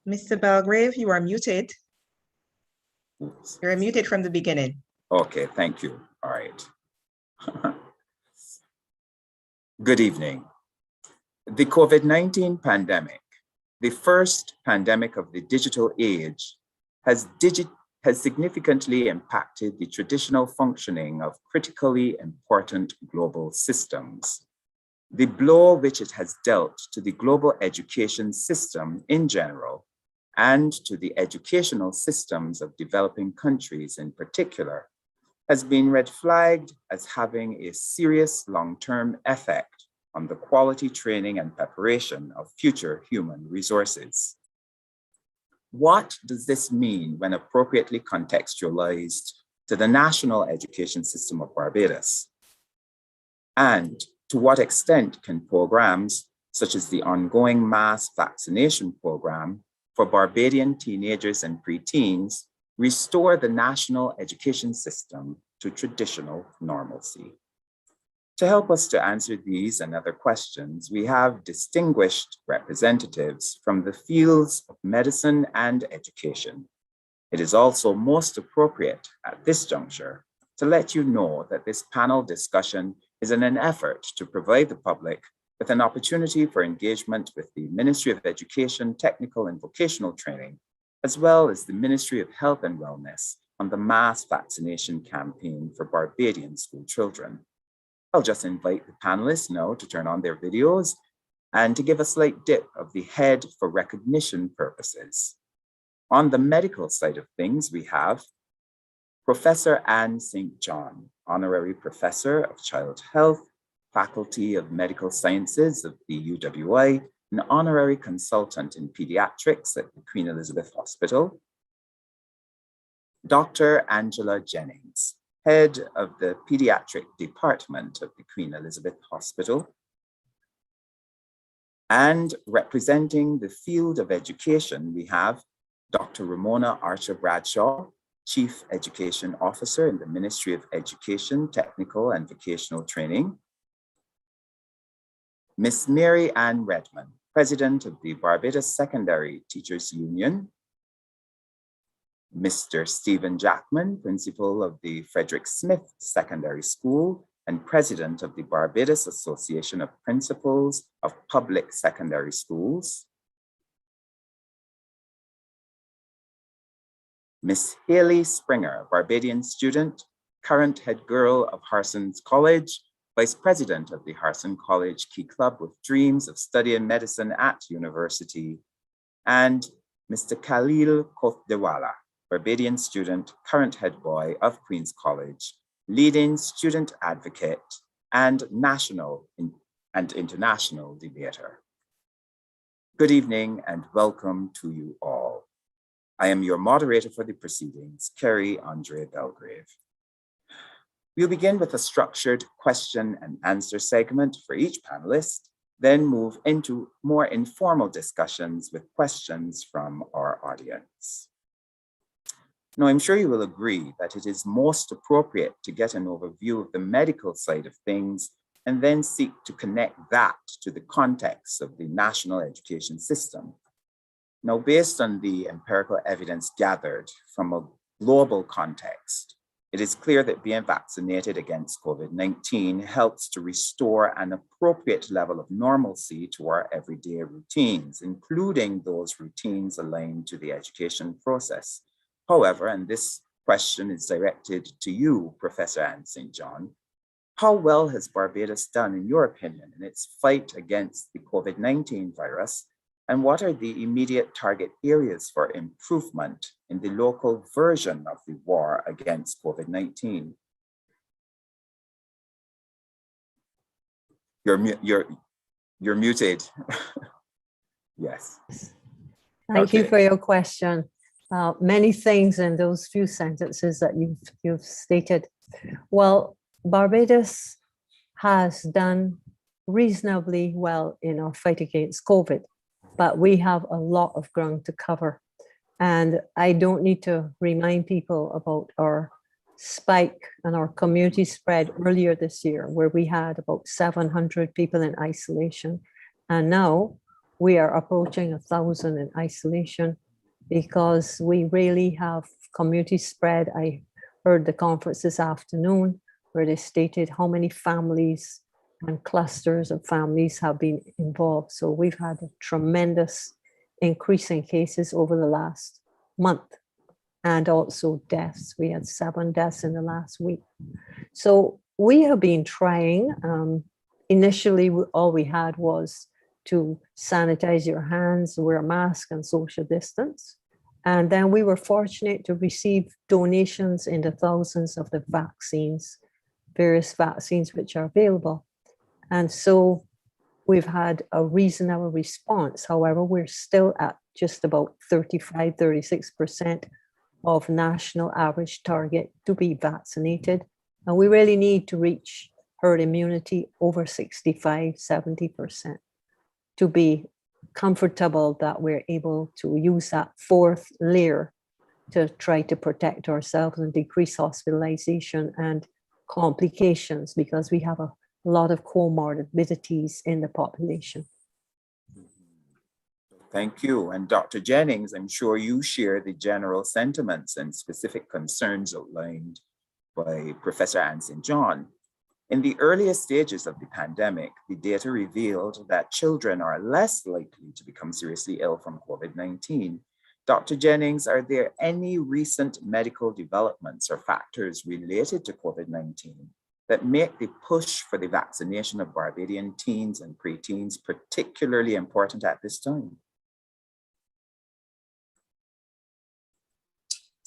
Mr. Belgrave, you are muted. Oops. You're muted from the beginning. Okay, thank you. All right. Good evening. The COVID-19 pandemic, the first pandemic of the digital age, has significantly impacted the traditional functioning of critically important global systems. The blow which it has dealt to the global education system in general, and to the educational systems of developing countries in particular, has been red flagged as having a serious long-term effect on the quality training and preparation of future human resources. What does this mean when appropriately contextualized to the national education system of Barbados? And to what extent can programs such as the ongoing mass vaccination program for Barbadian teenagers and preteens restore the national education system to traditional normalcy? To help us to answer these and other questions, we have distinguished representatives from the fields of medicine and education. It is also most appropriate at this juncture to let you know that this panel discussion is in an effort to provide the public with an opportunity for engagement with the Ministry of Education, Technical and Vocational Training, as well as the Ministry of Health and Wellness on the mass vaccination campaign for Barbadian school children. I'll just invite the panelists now to turn on their videos and to give a slight dip of the head for recognition purposes. On the medical side of things, we have Professor Anne St. John, Honorary Professor of Child Health, Faculty of Medical Sciences of the UWI, an Honorary Consultant in Pediatrics at the Queen Elizabeth Hospital. Dr. Angela Jennings, Head of the Pediatric Department of the Queen Elizabeth Hospital. And representing the field of education, we have Dr. Ramona Archer-Bradshaw, Chief Education Officer in the Ministry of Education, Technical and Vocational Training. Ms. Mary Ann Redman, President of the Barbados Secondary Teachers Union. Mr. Stephen Jackman, Principal of the Frederick Smith Secondary School and President of the Barbados Association of Principals of Public Secondary Schools. Ms. Haille Springer, Barbadian student, current head girl of Harson's College, Vice President of the Harson College Key Club with dreams of studying medicine at university. And Mr. Kaleel Kothdiwala, Barbadian student, current head boy of Queen's College, leading student advocate and national and international debater. Good evening and welcome to you all. I am your moderator for the proceedings, Kerry Andre Belgrave. We'll begin with a structured question and answer segment for each panelist, then move into more informal discussions with questions from our audience. Now, I'm sure you will agree that it is most appropriate to get an overview of the medical side of things and then seek to connect that to the context of the national education system. Now, based on the empirical evidence gathered from a global context, it is clear that being vaccinated against COVID-19 helps to restore an appropriate level of normalcy to our everyday routines, including those routines aligned to the education process. However, and this question is directed to you, Professor Anne St. John, how well has Barbados done, in your opinion, in its fight against the COVID-19 virus? And what are the immediate target areas for improvement in the local version of the war against COVID-19? You're muted. Yes. Thank you for your question. Many things in those few sentences that you've stated. Well, Barbados has done reasonably well in our fight against COVID, but we have a lot of ground to cover. And I don't need to remind people about our spike and our community spread earlier this year, where we had about 700 people in isolation. And now we are approaching 1,000 in isolation because we really have community spread. I heard the conference this afternoon where they stated how many families and clusters of families have been involved. So we've had a tremendous increase in cases over the last month, and also deaths. We had 7 deaths in the last week. So we have been trying. Initially, all we had was to sanitize your hands, wear a mask, and social distance. And then we were fortunate to receive donations in the thousands of the vaccines, various vaccines which are available. And so we've had a reasonable response. However, we're still at just about 35, 36% of national average target to be vaccinated. And we really need to reach herd immunity over 65, 70% to be comfortable that we're able to use that 4th layer to try to protect ourselves and decrease hospitalization and complications, because we have a lot of comorbidities in the population. Thank you. And Dr. Jennings, I'm sure you share the general sentiments and specific concerns outlined by Professor Anne St. John. In the earliest stages of the pandemic, the data revealed that children are less likely to become seriously ill from COVID-19. Dr. Jennings, are there any recent medical developments or factors related to COVID-19 that make the push for the vaccination of Barbadian teens and preteens particularly important at this time?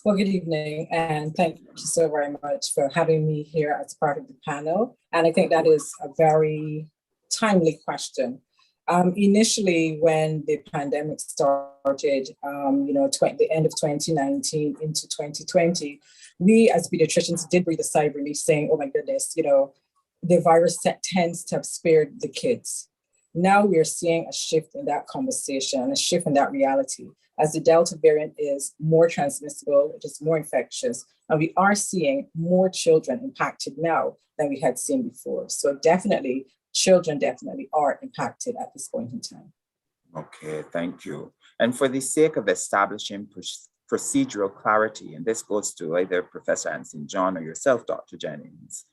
Well, good evening, and thank you so very much for having me here as part of the panel. And I think that is a very timely question. Initially, when the pandemic started, the end of 2019 into 2020, we as pediatricians did breathe a sigh of relief saying, oh my goodness, the virus tends to have spared the kids. Now we're seeing a shift in that conversation, a shift in that reality, as the Delta variant is more transmissible, it is more infectious, and we are seeing more children impacted now than we had seen before. So definitely, children definitely are impacted at this point in time. Okay, thank you. And for the sake of establishing procedural clarity, and this goes to either Professor Anne St. John or yourself, Dr. Jennings,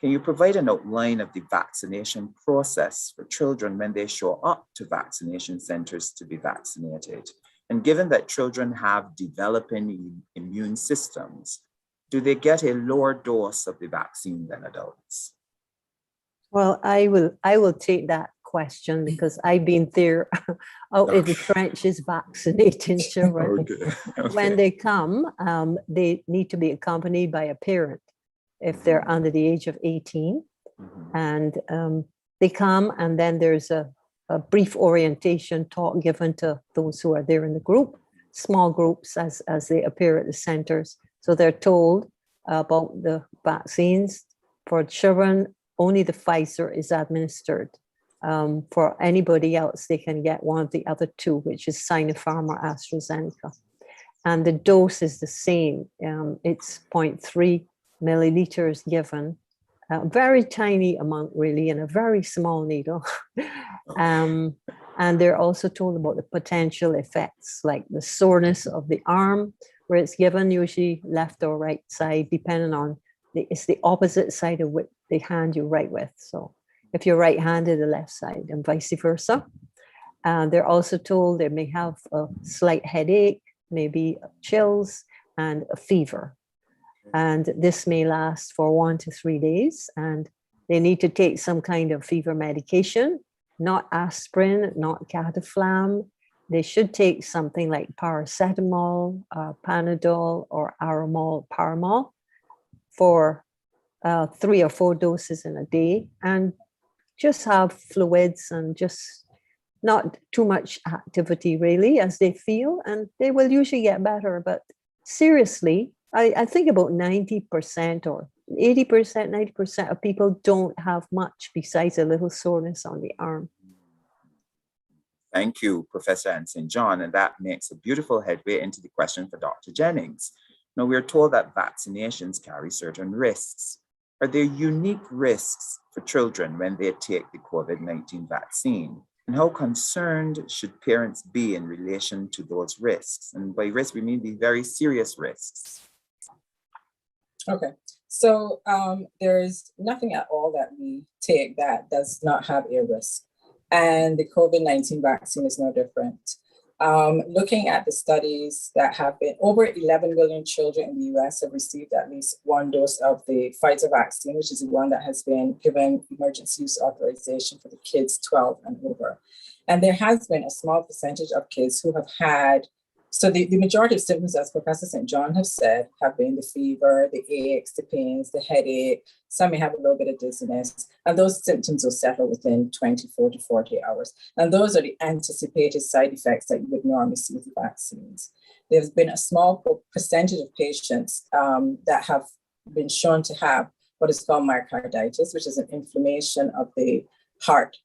can you provide an outline of the vaccination process for children when they show up to vaccination centers to be vaccinated? And given that children have developing immune systems, do they get a lower dose of the vaccine than adults? Well, I will take that question because I've been there out in the trenches vaccinating children. Okay. When they come, they need to be accompanied by a parent if they're under the age of 18. And they come, and then there's a brief orientation talk given to those who are there in the group, small groups as they appear at the centers. So they're told about the vaccines. For children, only the Pfizer is administered. For anybody else, they can get one of the other 2, which is Sinopharm or AstraZeneca. And the dose is the same. It's 0.3 milliliters given. A very tiny amount, really, and a very small needle. And they're also told about the potential effects, like the soreness of the arm, where it's given usually left or right side, depending on it's the opposite side of what they hand you right with. So if you're right-handed, the left side, and vice versa. They're also told they may have a slight headache, maybe chills, and a fever. And this may last for 1 to 3 days, and they need to take some kind of fever medication, not aspirin, not cataflam. They should take something like paracetamol, Panadol, or Aramol, Paramol for 3 or 4 doses in a day, and just have fluids and just not too much activity really as they feel, and they will usually get better. But seriously, I think about 90% or 80%, 90% of people don't have much besides a little soreness on the arm. Thank you, Professor Anne St. John, and that makes a beautiful headway into the question for Dr. Jennings. Now, we're told that vaccinations carry certain risks. Are there unique risks for children when they take the COVID-19 vaccine? And how concerned should parents be in relation to those risks? And by risk, we mean the very serious risks. Okay, so there's nothing at all that we take that does not have a risk. And the COVID-19 vaccine is no different. Looking at the studies that have been, over 11 million children in the US have received at least one dose of the Pfizer vaccine, which is the one that has been given emergency use authorization for the kids 12 and over. And there has been a small percentage of kids who have had, so the majority of symptoms, as Professor St. John has said, have been the fever, the aches, the pains, the headache. Some may have a little bit of dizziness, and those symptoms will settle within 24 to 48 hours. And those are the anticipated side effects that you would normally see with the vaccines. There's been a small percentage of patients that have been shown to have what is called myocarditis, which is an inflammation of the heart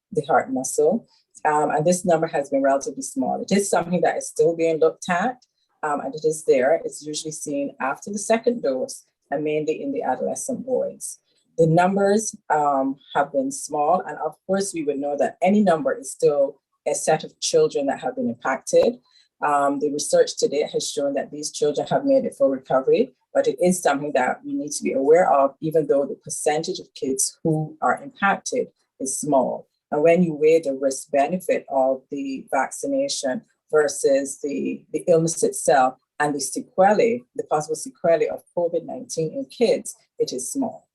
muscle. And this number has been relatively small. It is something that is still being looked at, and it is there. It's usually seen after the second dose, and mainly in the adolescent boys. The numbers have been small, and of course, we would know that any number is still a set of children that have been impacted. The research to date has shown that these children have made it full recovery, but it is something that we need to be aware of, even though the percentage of kids who are impacted is small. And when you weigh the risk benefit of the vaccination versus the illness itself and the sequelae, the possible sequelae of COVID-19 in kids, it is small.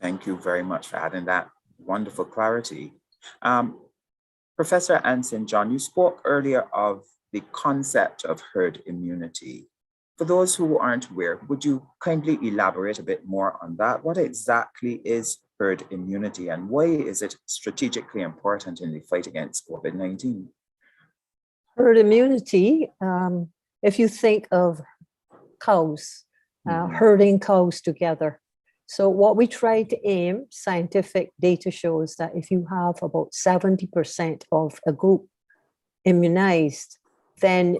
Thank you very much for adding that wonderful clarity. Professor Anne St. John, you spoke earlier of the concept of herd immunity. For those who aren't aware, would you kindly elaborate a bit more on that? What exactly is herd immunity, and why is it strategically important in the fight against COVID-19? Herd immunity, if you think of cows, herding cows together. So what we try to aim, scientific data shows that if you have about 70% of a group immunized, then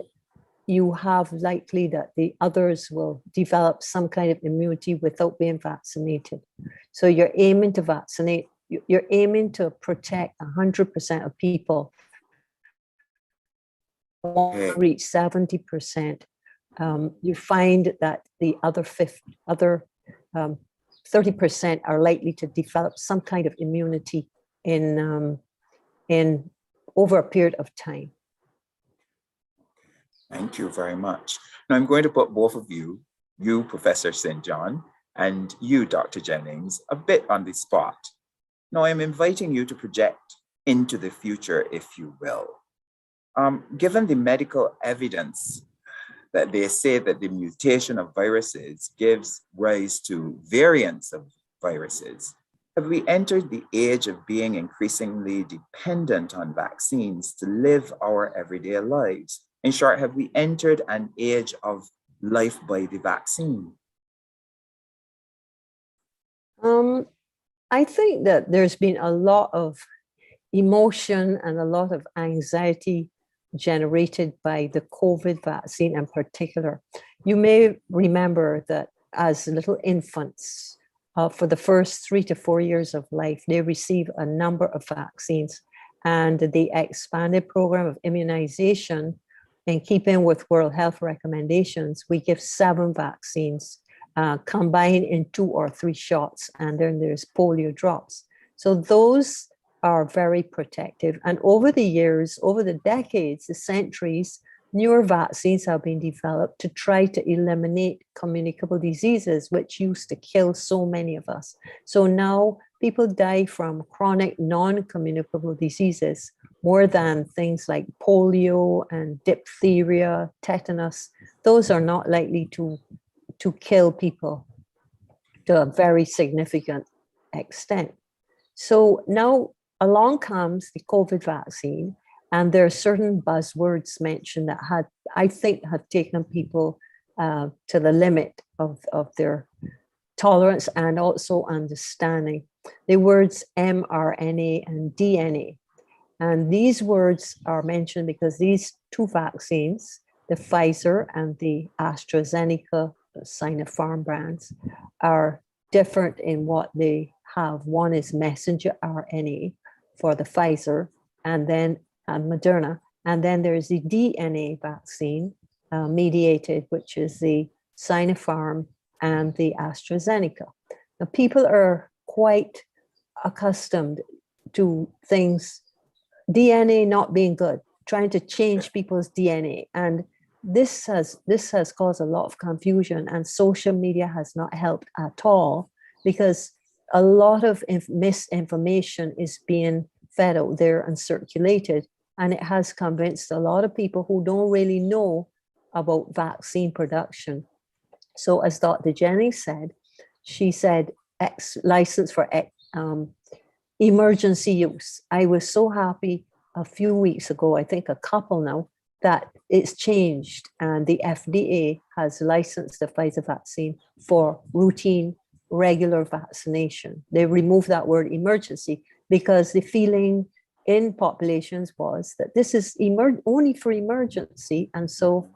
you have likely that the others will develop some kind of immunity without being vaccinated. So you're aiming to vaccinate, you're aiming to protect 100% of people. Reach 70%. You find that the other 30% are likely to develop some kind of immunity in over a period of time. Thank you very much. Now I'm going to put both of you, Professor St. John, and you, Dr. Jennings, a bit on the spot. Now I'm inviting you to project into the future, if you will. Given the medical evidence that they say that the mutation of viruses gives rise to variants of viruses, have we entered the age of being increasingly dependent on vaccines to live our everyday lives? In short, have we entered an age of life by the vaccine? I think that there's been a lot of emotion and a lot of anxiety generated by the COVID vaccine in particular. You may remember that as little infants, for the first 3 to 4 years of life, they receive a number of vaccines, and the expanded program of immunization, in keeping with World Health recommendations, we give 7 vaccines combined in 2 or 3 shots, and then there's polio drops. So those are very protective. And over the years, over the decades, the centuries, newer vaccines have been developed to try to eliminate communicable diseases, which used to kill so many of us. So now people die from chronic non-communicable diseases more than things like polio and diphtheria, tetanus. Those are not likely to kill people to a very significant extent. So now along comes the COVID vaccine, and there are certain buzzwords mentioned that I think have taken people to the limit of their tolerance and also understanding. The words mRNA and DNA. And these words are mentioned because these 2 vaccines, the Pfizer and the AstraZeneca Sinopharm brands, are different in what they have. One is messenger RNA for the Pfizer, and then Moderna, and then there's the DNA vaccine mediated, which is the Sinopharm and the AstraZeneca. Now, people are quite accustomed to things, DNA not being good, trying to change people's DNA. And this has caused a lot of confusion, and social media has not helped at all, because a lot of misinformation is being fed out there and circulated, and it has convinced a lot of people who don't really know about vaccine production. So as Dr. Jennings said, she said license for emergency use. I was so happy a few weeks ago, I think a couple now, that it's changed, and the FDA has licensed the Pfizer vaccine for routine, regular vaccination. They removed that word emergency because the feeling in populations was that this is only for emergency, and so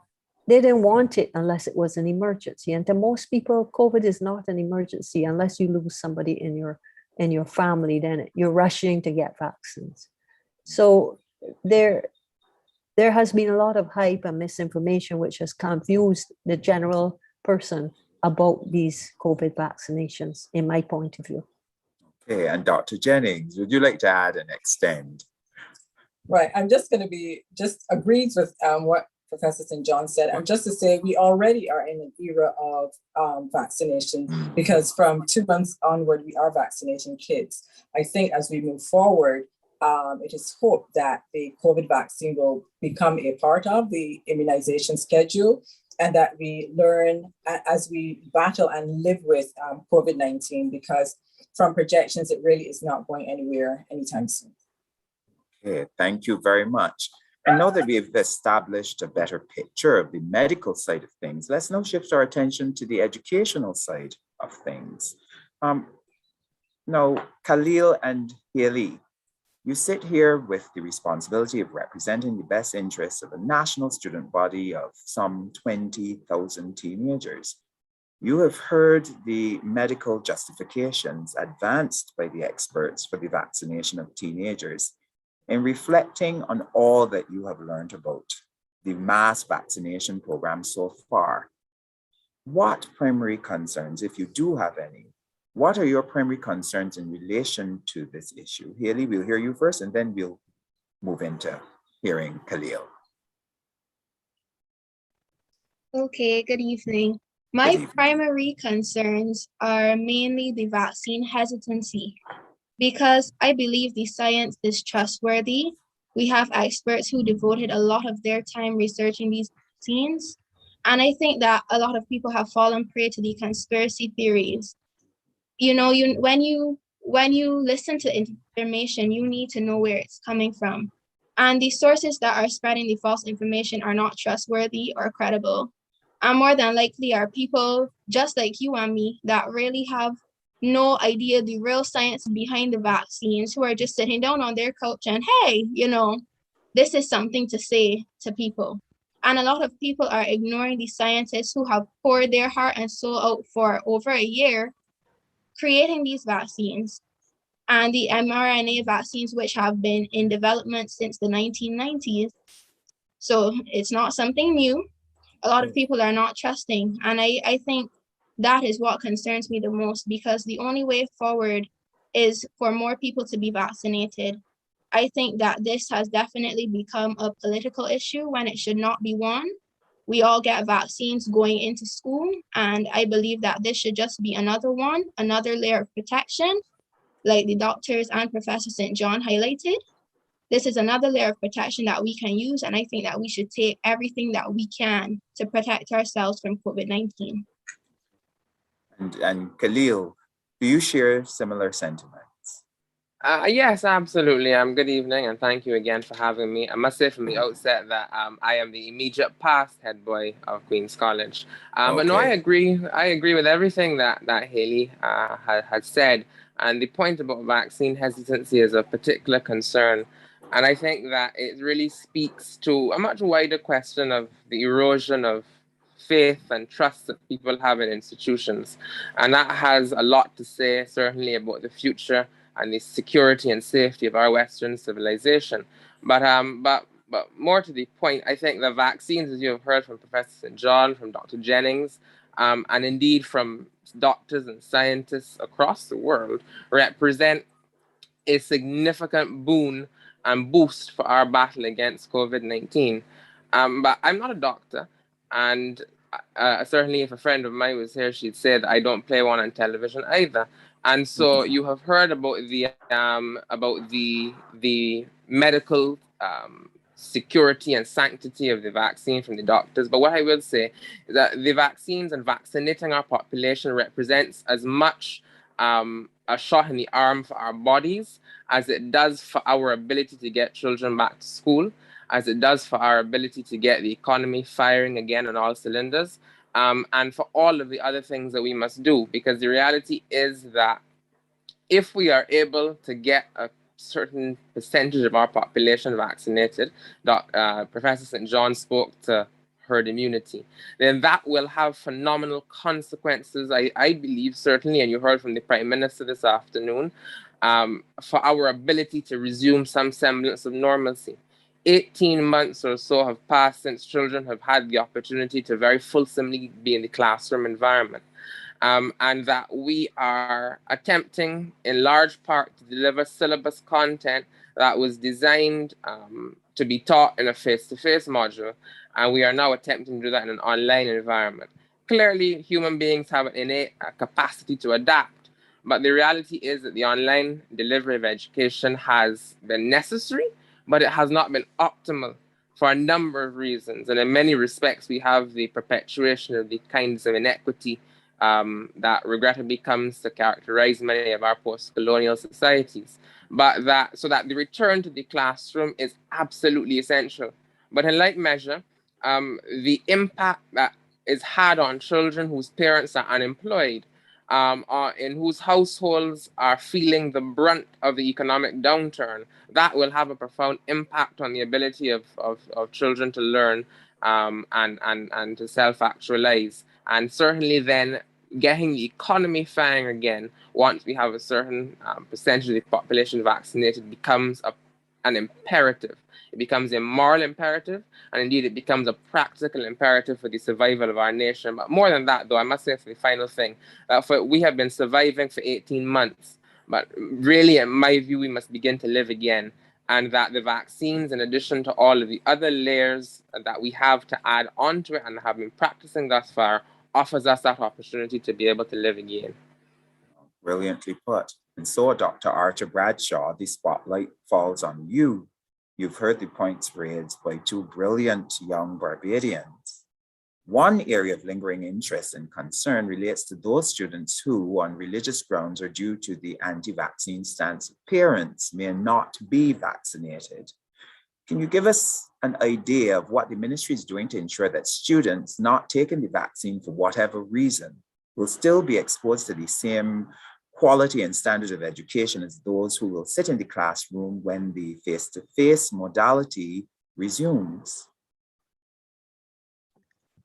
they didn't want it unless it was an emergency. And to most people, COVID is not an emergency unless you lose somebody in your family. Then you're rushing to get vaccines. So there has been a lot of hype and misinformation which has confused the general person about these COVID vaccinations, in my point of view. Okay, and Dr. Jennings, would you like to add and extend? Right, I'm just going to be, just agrees with what Professor St. John said. And just to say, we already are in an era of vaccination, because from 2 months onward, we are vaccinating kids. I think as we move forward, it is hoped that the COVID vaccine will become a part of the immunization schedule, and that we learn as we battle and live with COVID-19, because from projections, it really is not going anywhere anytime soon. Okay, thank you very much. And now that we've established a better picture of the medical side of things, let's now shift our attention to the educational side of things. Now, Kaleel and Haille, you sit here with the responsibility of representing the best interests of a national student body of some 20,000 teenagers. You have heard the medical justifications advanced by the experts for the vaccination of teenagers. In reflecting on all that you have learned about the mass vaccination program so far, what primary concerns, if you do have any, what are your primary concerns in relation to this issue? Haille, we'll hear you first, and then we'll move into hearing Kaleel. Okay, good evening. My primary concerns are mainly the vaccine hesitancy, because I believe the science is trustworthy. We have experts who devoted a lot of their time researching these vaccines. And I think that a lot of people have fallen prey to the conspiracy theories. You know, when you listen to information, you need to know where it's coming from. And the sources that are spreading the false information are not trustworthy or credible. And more than likely are people just like you and me that really have no idea the real science behind the vaccines, who are just sitting down on their couch and, hey, you know, this is something to say to people. And a lot of people are ignoring the scientists who have poured their heart and soul out for over a year creating these vaccines, and the mRNA vaccines, which have been in development since the 1990s. So it's not something new. A lot of people are not trusting. And I think that is what concerns me the most, because the only way forward is for more people to be vaccinated. I think that this has definitely become a political issue when it should not be one. We all get vaccines going into school, and I believe that this should just be another one, another layer of protection, like the doctors and Professor St. John highlighted. This is another layer of protection that we can use, and I think that we should take everything that we can to protect ourselves from COVID-19. And Kaleel, do you share similar sentiments? Yes, absolutely. Good evening, and thank you again for having me. I must say from the outset that I am the immediate past head boy of Queen's College. But no, I agree with everything that Haille had said. And the point about vaccine hesitancy is of particular concern. And I think that it really speaks to a much wider question of the erosion of faith and trust that people have in institutions. And that has a lot to say, certainly, about the future and the security and safety of our Western civilization. But more to the point, I think the vaccines, as you have heard from Professor St. John, from Dr. Jennings, and indeed from doctors and scientists across the world, represent a significant boon and boost for our battle against COVID-19. But I'm not a doctor, and certainly if a friend of mine was here, she'd say that I don't play one on television either. And so you have heard about the medical security and sanctity of the vaccine from the doctors. But what I will say is that the vaccines and vaccinating our population represents as much a shot in the arm for our bodies as it does for our ability to get children back to school, as it does for our ability to get the economy firing again on all cylinders, and for all of the other things that we must do. Because the reality is that if we are able to get a certain percentage of our population vaccinated, Professor St. John spoke to herd immunity, then that will have phenomenal consequences, I believe, certainly, and you heard from the Prime Minister this afternoon, for our ability to resume some semblance of normalcy. 18 months or so have passed since children have had the opportunity to very fulsomely be in the classroom environment. And that we are attempting in large part to deliver syllabus content that was designed to be taught in a face-to-face module, and we are now attempting to do that in an online environment. Clearly, human beings have an innate capacity to adapt, but the reality is that the online delivery of education has been necessary, but it has not been optimal for a number of reasons. And in many respects, we have the perpetuation of the kinds of inequity that regrettably comes to characterize many of our post-colonial societies. But so that the return to the classroom is absolutely essential. But in like measure, the impact that is had on children whose parents are unemployed, or in whose households are feeling the brunt of the economic downturn, that will have a profound impact on the ability of children to learn and to self-actualize. And certainly then getting the economy firing again once we have a certain percentage of the population vaccinated becomes an imperative. It becomes a moral imperative, and indeed it becomes a practical imperative for the survival of our nation. But more than that, though, I must say for the final thing, we have been surviving for 18 months, but really, in my view, we must begin to live again. And that the vaccines, in addition to all of the other layers that we have to add onto it and have been practicing thus far, offers us that opportunity to be able to live again. Brilliantly put. And so, Dr. Archer-Bradshaw, the spotlight falls on you. You've heard the points raised by two brilliant young Barbadians. One area of lingering interest and concern relates to those students who, on religious grounds or due to the anti-vaccine stance of parents, may not be vaccinated. Can you give us an idea of what the ministry is doing to ensure that students not taking the vaccine for whatever reason will still be exposed to the same quality and standard of education as those who will sit in the classroom when the face-to-face modality resumes?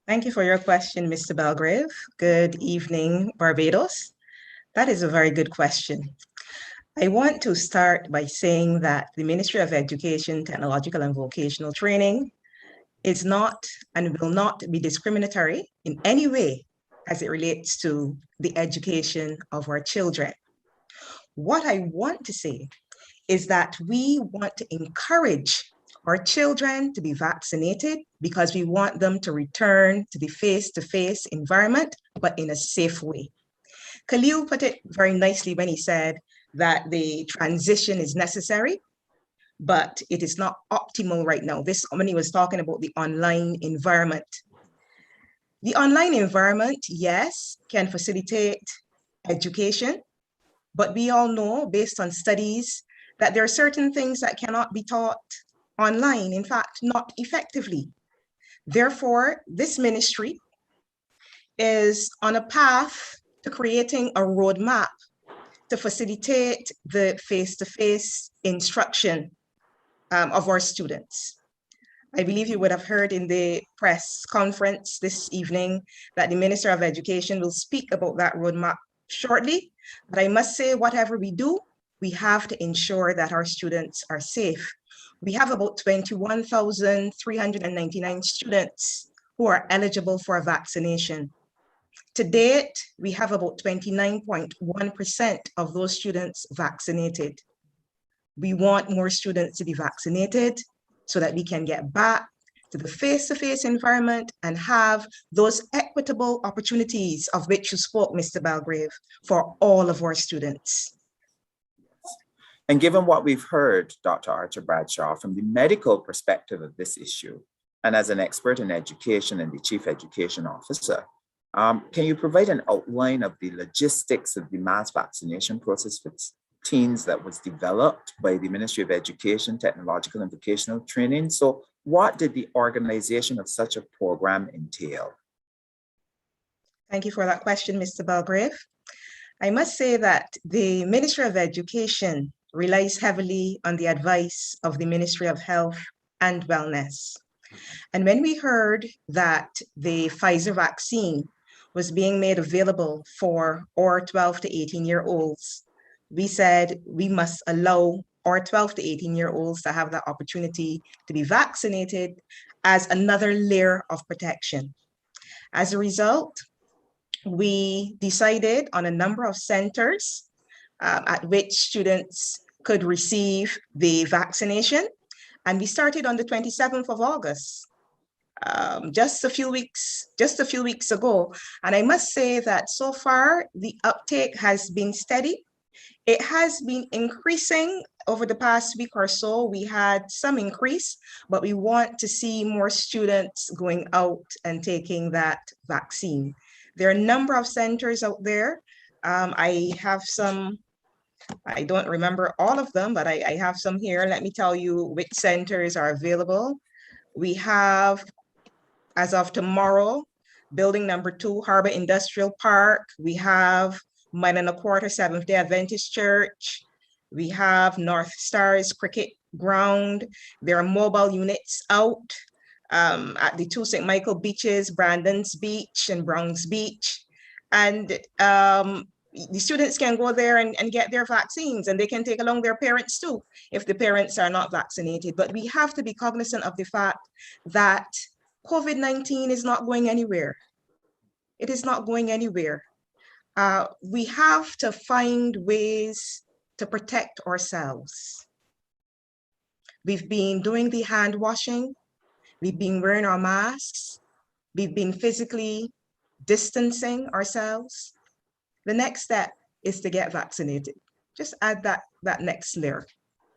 Thank you for your question, Mr. Belgrave. Good evening, Barbados. That is a very good question. I want to start by saying that the Ministry of Education, Technological and Vocational Training is not and will not be discriminatory in any way as it relates to the education of our children. What I want to say is that we want to encourage our children to be vaccinated because we want them to return to the face-to-face environment, but in a safe way. Kaleel put it very nicely when he said that the transition is necessary, but it is not optimal right now. When he was talking about the online environment. The online environment, yes, can facilitate education, but we all know, based on studies, that there are certain things that cannot be taught online, in fact, not effectively. Therefore, this ministry is on a path to creating a roadmap to facilitate the face-to-face instruction of our students. I believe you would have heard in the press conference this evening that the Minister of Education will speak about that roadmap shortly. But I must say, whatever we do, we have to ensure that our students are safe. We have about 21,399 students who are eligible for vaccination. To date, we have about 29.1% of those students vaccinated. We want more students to be vaccinated so that we can get back to the face-to-face environment and have those equitable opportunities of which you spoke, Mr. Belgrave, for all of our students. And given what we've heard, Dr. Archer-Bradshaw, from the medical perspective of this issue, and as an expert in education and the Chief Education Officer, can you provide an outline of the logistics of the mass vaccination process for teens that was developed by the Ministry of Education, Technological and Vocational Training? So what did the organization of such a program entail? Thank you for that question, Mr. Belgrave. I must say that the Ministry of Education relies heavily on the advice of the Ministry of Health and Wellness. And when we heard that the Pfizer vaccine was being made available for our 12 to 18-year-olds, we said we must allow our 12 to 18-year-olds to have the opportunity to be vaccinated as another layer of protection. As a result, we decided on a number of centers at which students could receive the vaccination. And we started on the 27th of August, just a few weeks ago. And I must say that so far, the uptake has been steady. It has been increasing over the past week or so. We had some increase, but we want to see more students going out and taking that vaccine. There are a number of centers out there. I have some, I don't remember all of them, but I have some here. Let me tell you which centers are available. We have, as of tomorrow, building number 2, Harbor Industrial Park. We have Mile and a Quarter Seventh-day Adventist Church. We have North Stars Cricket Ground. There are mobile units out at the 2 St. Michael beaches, Brandon's Beach and Browns Beach. And the students can go there and get their vaccines, and they can take along their parents too, if the parents are not vaccinated. But we have to be cognizant of the fact that COVID-19 is not going anywhere. It is not going anywhere. We have to find ways to protect ourselves. We've been doing the hand washing. We've been wearing our masks. We've been physically distancing ourselves. The next step is to get vaccinated. Just add that next layer.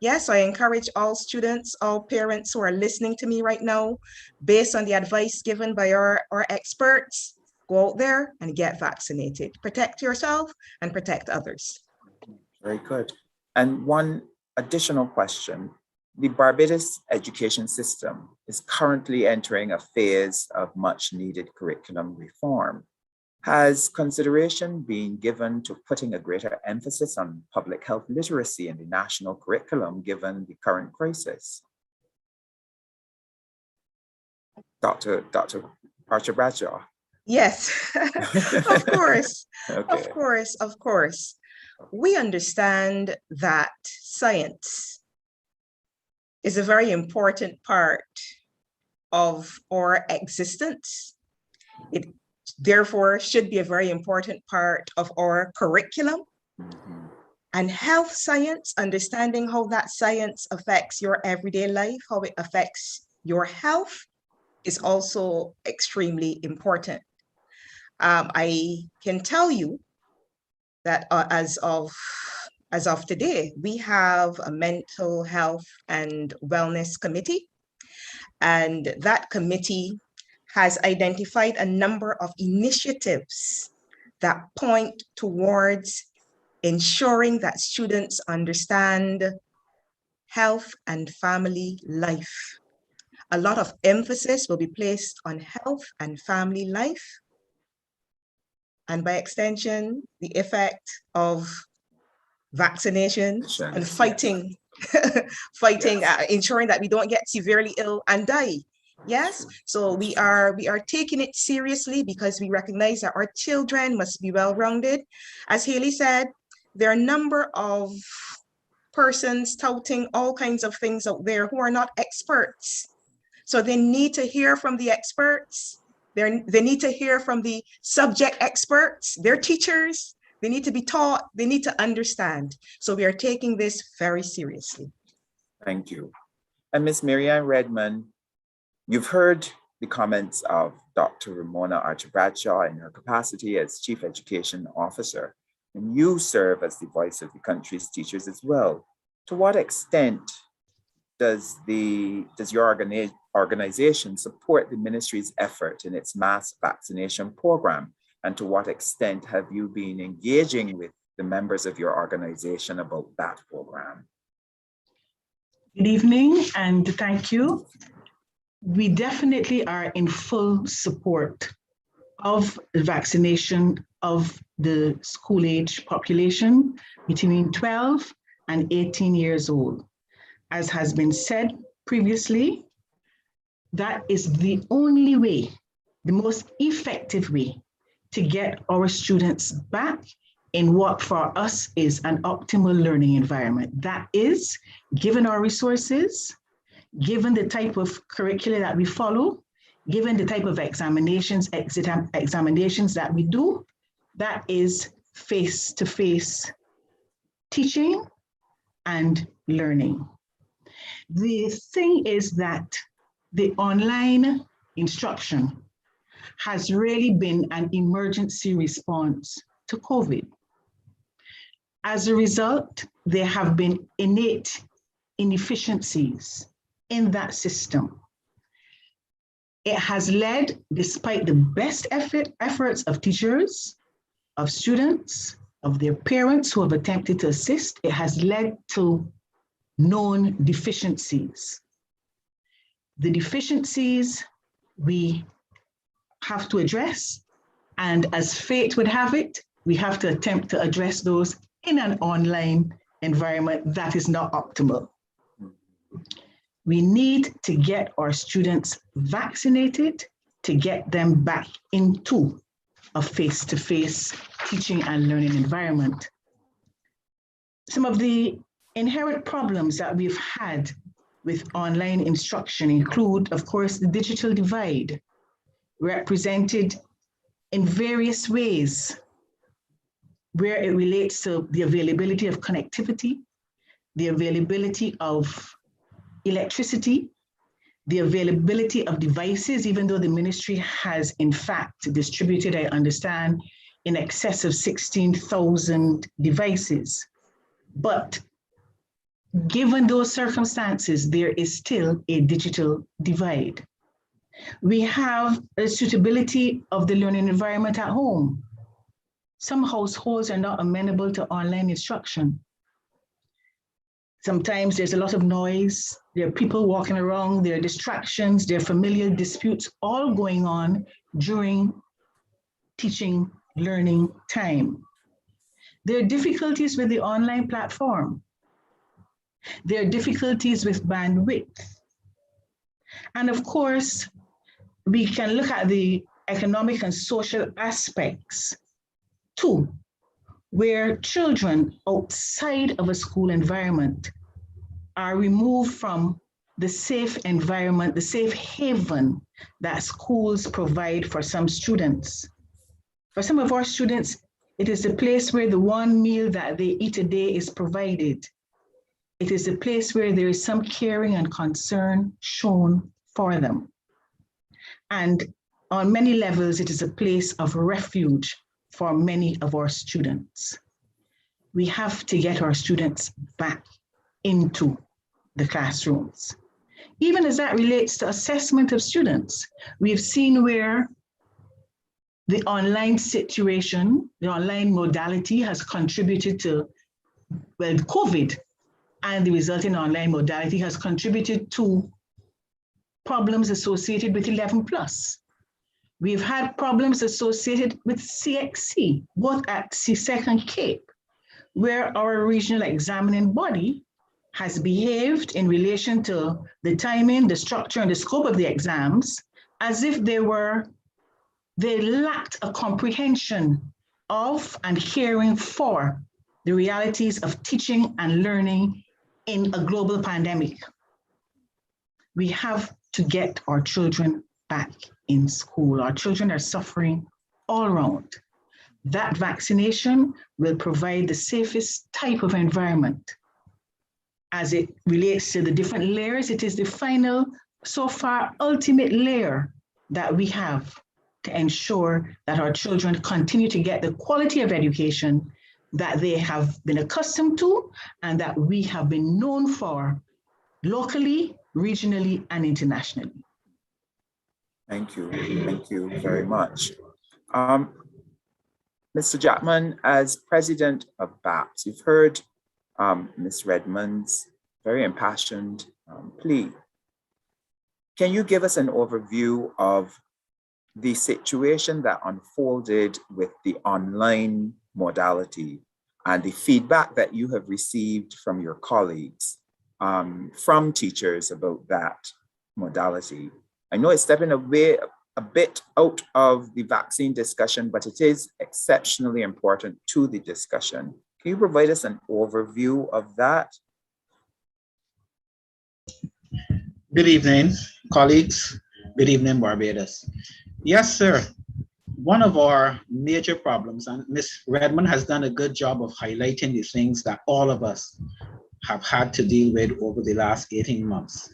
Yes, I encourage all students, all parents who are listening to me right now, based on the advice given by our experts, go out there and get vaccinated. Protect yourself and protect others. Very good. And one additional question. The Barbados education system is currently entering a phase of much needed curriculum reform. Has consideration been given to putting a greater emphasis on public health literacy in the national curriculum given the current crisis? Dr. Archer-Bradshaw. Yes, of course, Okay. of course. We understand that science is a very important part of our existence. It therefore should be a very important part of our curriculum. Mm-hmm. And health science, understanding how that science affects your everyday life, how it affects your health, is also extremely important. I can tell you that as of today, we have a mental health and wellness committee, and that committee has identified a number of initiatives that point towards ensuring that students understand health and family life. A lot of emphasis will be placed on health and family life, and by extension, the effect of vaccination and fighting, ensuring that we don't get severely ill and die. Yes, so we are taking it seriously because we recognize that our children must be well-rounded. As Haille said, there are a number of persons touting all kinds of things out there who are not experts. So they need to hear from the experts. They need to hear from the subject experts, their teachers. They need to be taught, they need to understand. So we are taking this very seriously. Thank you. And Ms. Marianne Redman, you've heard the comments of Dr. Ramona Archer-Bradshaw in her capacity as Chief Education Officer, and you serve as the voice of the country's teachers as well. To what extent does your organization support the ministry's effort in its mass vaccination program? And to what extent have you been engaging with the members of your organization about that program? Good evening and thank you. We definitely are in full support of the vaccination of the school age population between 12 and 18 years old. As has been said previously, that is the only way, the most effective way to get our students back in what for us is an optimal learning environment. That is, given our resources, given the type of curricula that we follow, given the type of examinations, examinations that we do, that is face-to-face teaching and learning. The thing is that the online instruction has really been an emergency response to COVID. As a result, there have been innate inefficiencies in that system. It has led, despite the best efforts of teachers, of students, of their parents who have attempted to assist, it has led to known deficiencies. The deficiencies we have to address, and as fate would have it, we have to attempt to address those in an online environment that is not optimal. We need to get our students vaccinated to get them back into a face-to-face teaching and learning environment. Some of the inherent problems that we've had with online instruction include, of course, the digital divide, represented in various ways, where it relates to the availability of connectivity, the availability of electricity, the availability of devices, even though the ministry has in fact distributed, I understand, in excess of 16,000 devices. But given those circumstances, there is still a digital divide. We have a suitability of the learning environment at home. Some households are not amenable to online instruction. Sometimes there's a lot of noise, there are people walking around, there are distractions, there are familial disputes all going on during teaching, learning time. There are difficulties with the online platform. There are difficulties with bandwidth. And of course, we can look at the economic and social aspects too, where children outside of a school environment are removed from the safe environment, the safe haven that schools provide for some students. For some of our students, it is the place where the one meal that they eat a day is provided. It is a place where there is some caring and concern shown for them. And on many levels, it is a place of refuge for many of our students. We have to get our students back into the classrooms. Even as that relates to assessment of students, we've seen where the online situation, the online modality has contributed to, well, COVID and the resulting online modality has contributed to problems associated with 11+. We've had problems associated with CXC, both at CSEC and CAPE, where our regional examining body has behaved in relation to the timing, the structure, and the scope of the exams as if they lacked a comprehension of and caring for the realities of teaching and learning in a global pandemic. We have to get our children back in school. Our children are suffering all around. That vaccination will provide the safest type of environment. As it relates to the different layers, it is the final, so far, ultimate layer that we have to ensure that our children continue to get the quality of education that they have been accustomed to and that we have been known for locally, regionally, and internationally. Thank you very much. Mr. Jackman, as president of BAPPSS, you've heard Ms. Redman's very impassioned plea. Can you give us an overview of the situation that unfolded with the online modality and the feedback that you have received from your colleagues, from teachers about that modality? I know it's stepping away a bit out of the vaccine discussion, but it is exceptionally important to the discussion. Can you provide us an overview of that? Good evening, colleagues. Good evening, Barbados. Yes, sir. One of our major problems, and Ms. Redman has done a good job of highlighting the things that all of us have had to deal with over the last 18 months.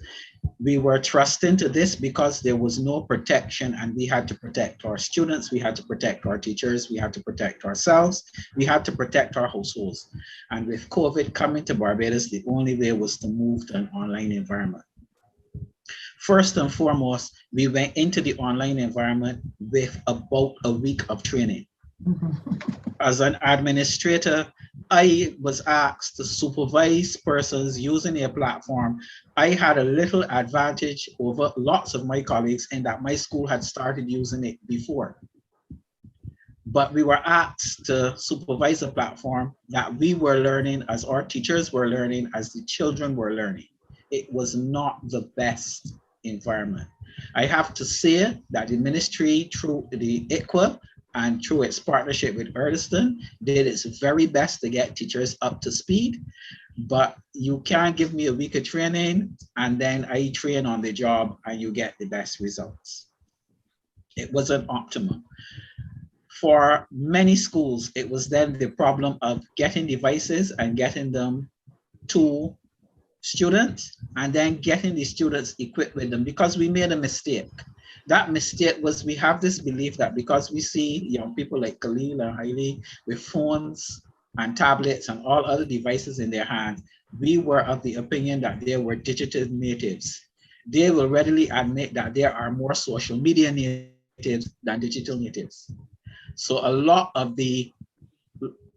We were thrust into this because there was no protection, and we had to protect our students, we had to protect our teachers, we had to protect ourselves, we had to protect our households. And with COVID coming to Barbados, the only way was to move to an online environment. First and foremost, we went into the online environment with about a week of training. As an administrator, I was asked to supervise persons using a platform. I had a little advantage over lots of my colleagues in that my school had started using it before. But we were asked to supervise a platform that we were learning as our teachers were learning, as the children were learning. It was not the best environment. I have to say that the ministry, through the ICWA and through its partnership with Erdeston, did its very best to get teachers up to speed. But you can't give me a week of training and then I train on the job and you get the best results. It wasn't optimal. For many schools, it was then the problem of getting devices and getting them to students and then getting the students equipped with them, because we made a mistake. That mistake was, we have this belief that because we see young people like Kaleel and Haille with phones and tablets and all other devices in their hands, we were of the opinion that they were digital natives. They will readily admit that there are more social media natives than digital natives. So a lot of the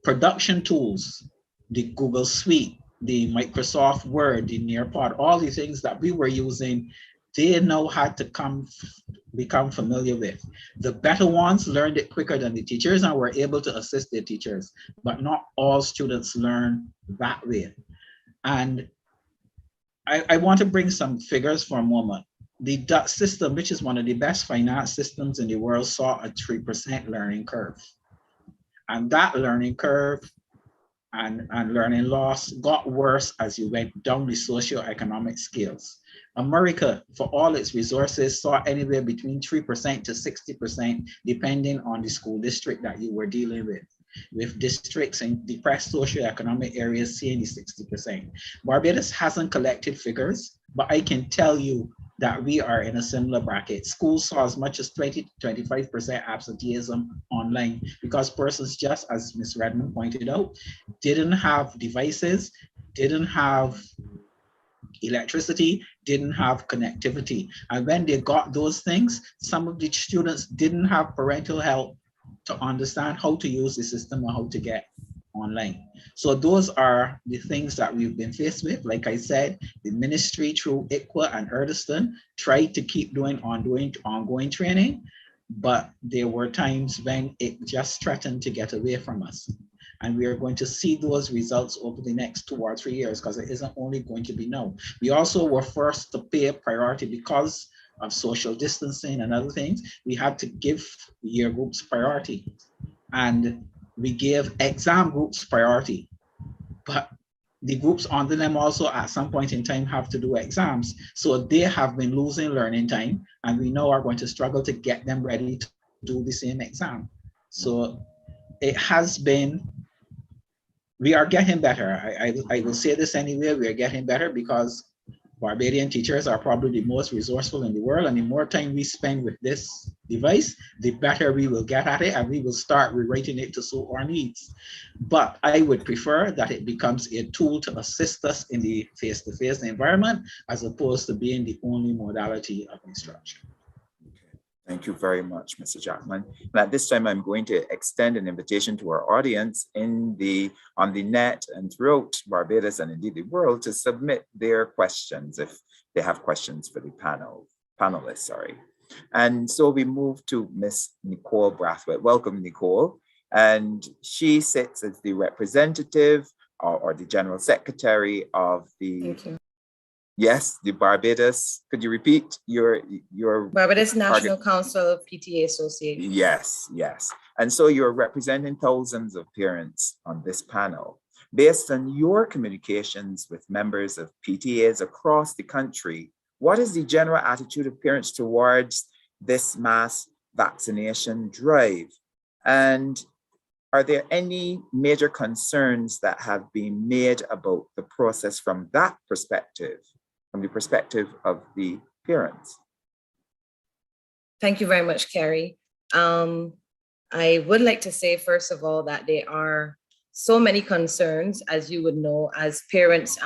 production tools, the Google Suite, the Microsoft Word, the Nearpod, all the things that we were using, they now had to become familiar with. The better ones learned it quicker than the teachers and were able to assist their teachers, but not all students learn that way. And I want to bring some figures for a moment. The Dutch system, which is one of the best finance systems in the world, saw a 3% learning curve. And that learning curve and learning loss got worse as you went down the socioeconomic scales. America, for all its resources, saw anywhere between 3% to 60%, depending on the school district that you were dealing with districts in depressed socioeconomic areas seeing the 60%. Barbados hasn't collected figures, but I can tell you that we are in a similar bracket. Schools saw as much as 20 to 25% absenteeism online because persons, just as Ms. Redman pointed out, didn't have devices, didn't have electricity, didn't have connectivity. And when they got those things, some of the students didn't have parental help to understand how to use the system or how to get online. So those are the things that we've been faced with. Like I said, the ministry through ICWA and Erdeston tried to keep doing ongoing training, but there were times when it just threatened to get away from us. And we are going to see those results over the next 2 or 3 years, because it isn't only going to be now. We also were forced to pay priority because of social distancing and other things. We had to give year groups priority. And we gave exam groups priority, but the groups under them also at some point in time have to do exams. So they have been losing learning time, and we now are going to struggle to get them ready to do the same exam. So it has been, we are getting better. I will say this anyway, we are getting better because Barbadian teachers are probably the most resourceful in the world, and the more time we spend with this device, the better we will get at it, and we will start rewriting it to suit our needs. But I would prefer that it becomes a tool to assist us in the face-to-face environment, as opposed to being the only modality of instruction. Thank you very much, Mr. Jackman. And at this time, I'm going to extend an invitation to our audience on the net and throughout Barbados and indeed the world to submit their questions if they have questions for the panelists. And so we move to Miss Nicole Brathwaite. Welcome, Nicole. And she sits as the representative or the general secretary of the Thank you. Yes, the Barbados. Could you repeat your Barbados National Council of PTA Association. Yes. And so you're representing thousands of parents on this panel. Based on your communications with members of PTAs across the country, what is the general attitude of parents towards this mass vaccination drive? And are there any major concerns that have been made about the process from that perspective? From the perspective of the parents? Thank you very much, Carrie. I would like to say, first of all, that there are so many concerns, as you would know, as parents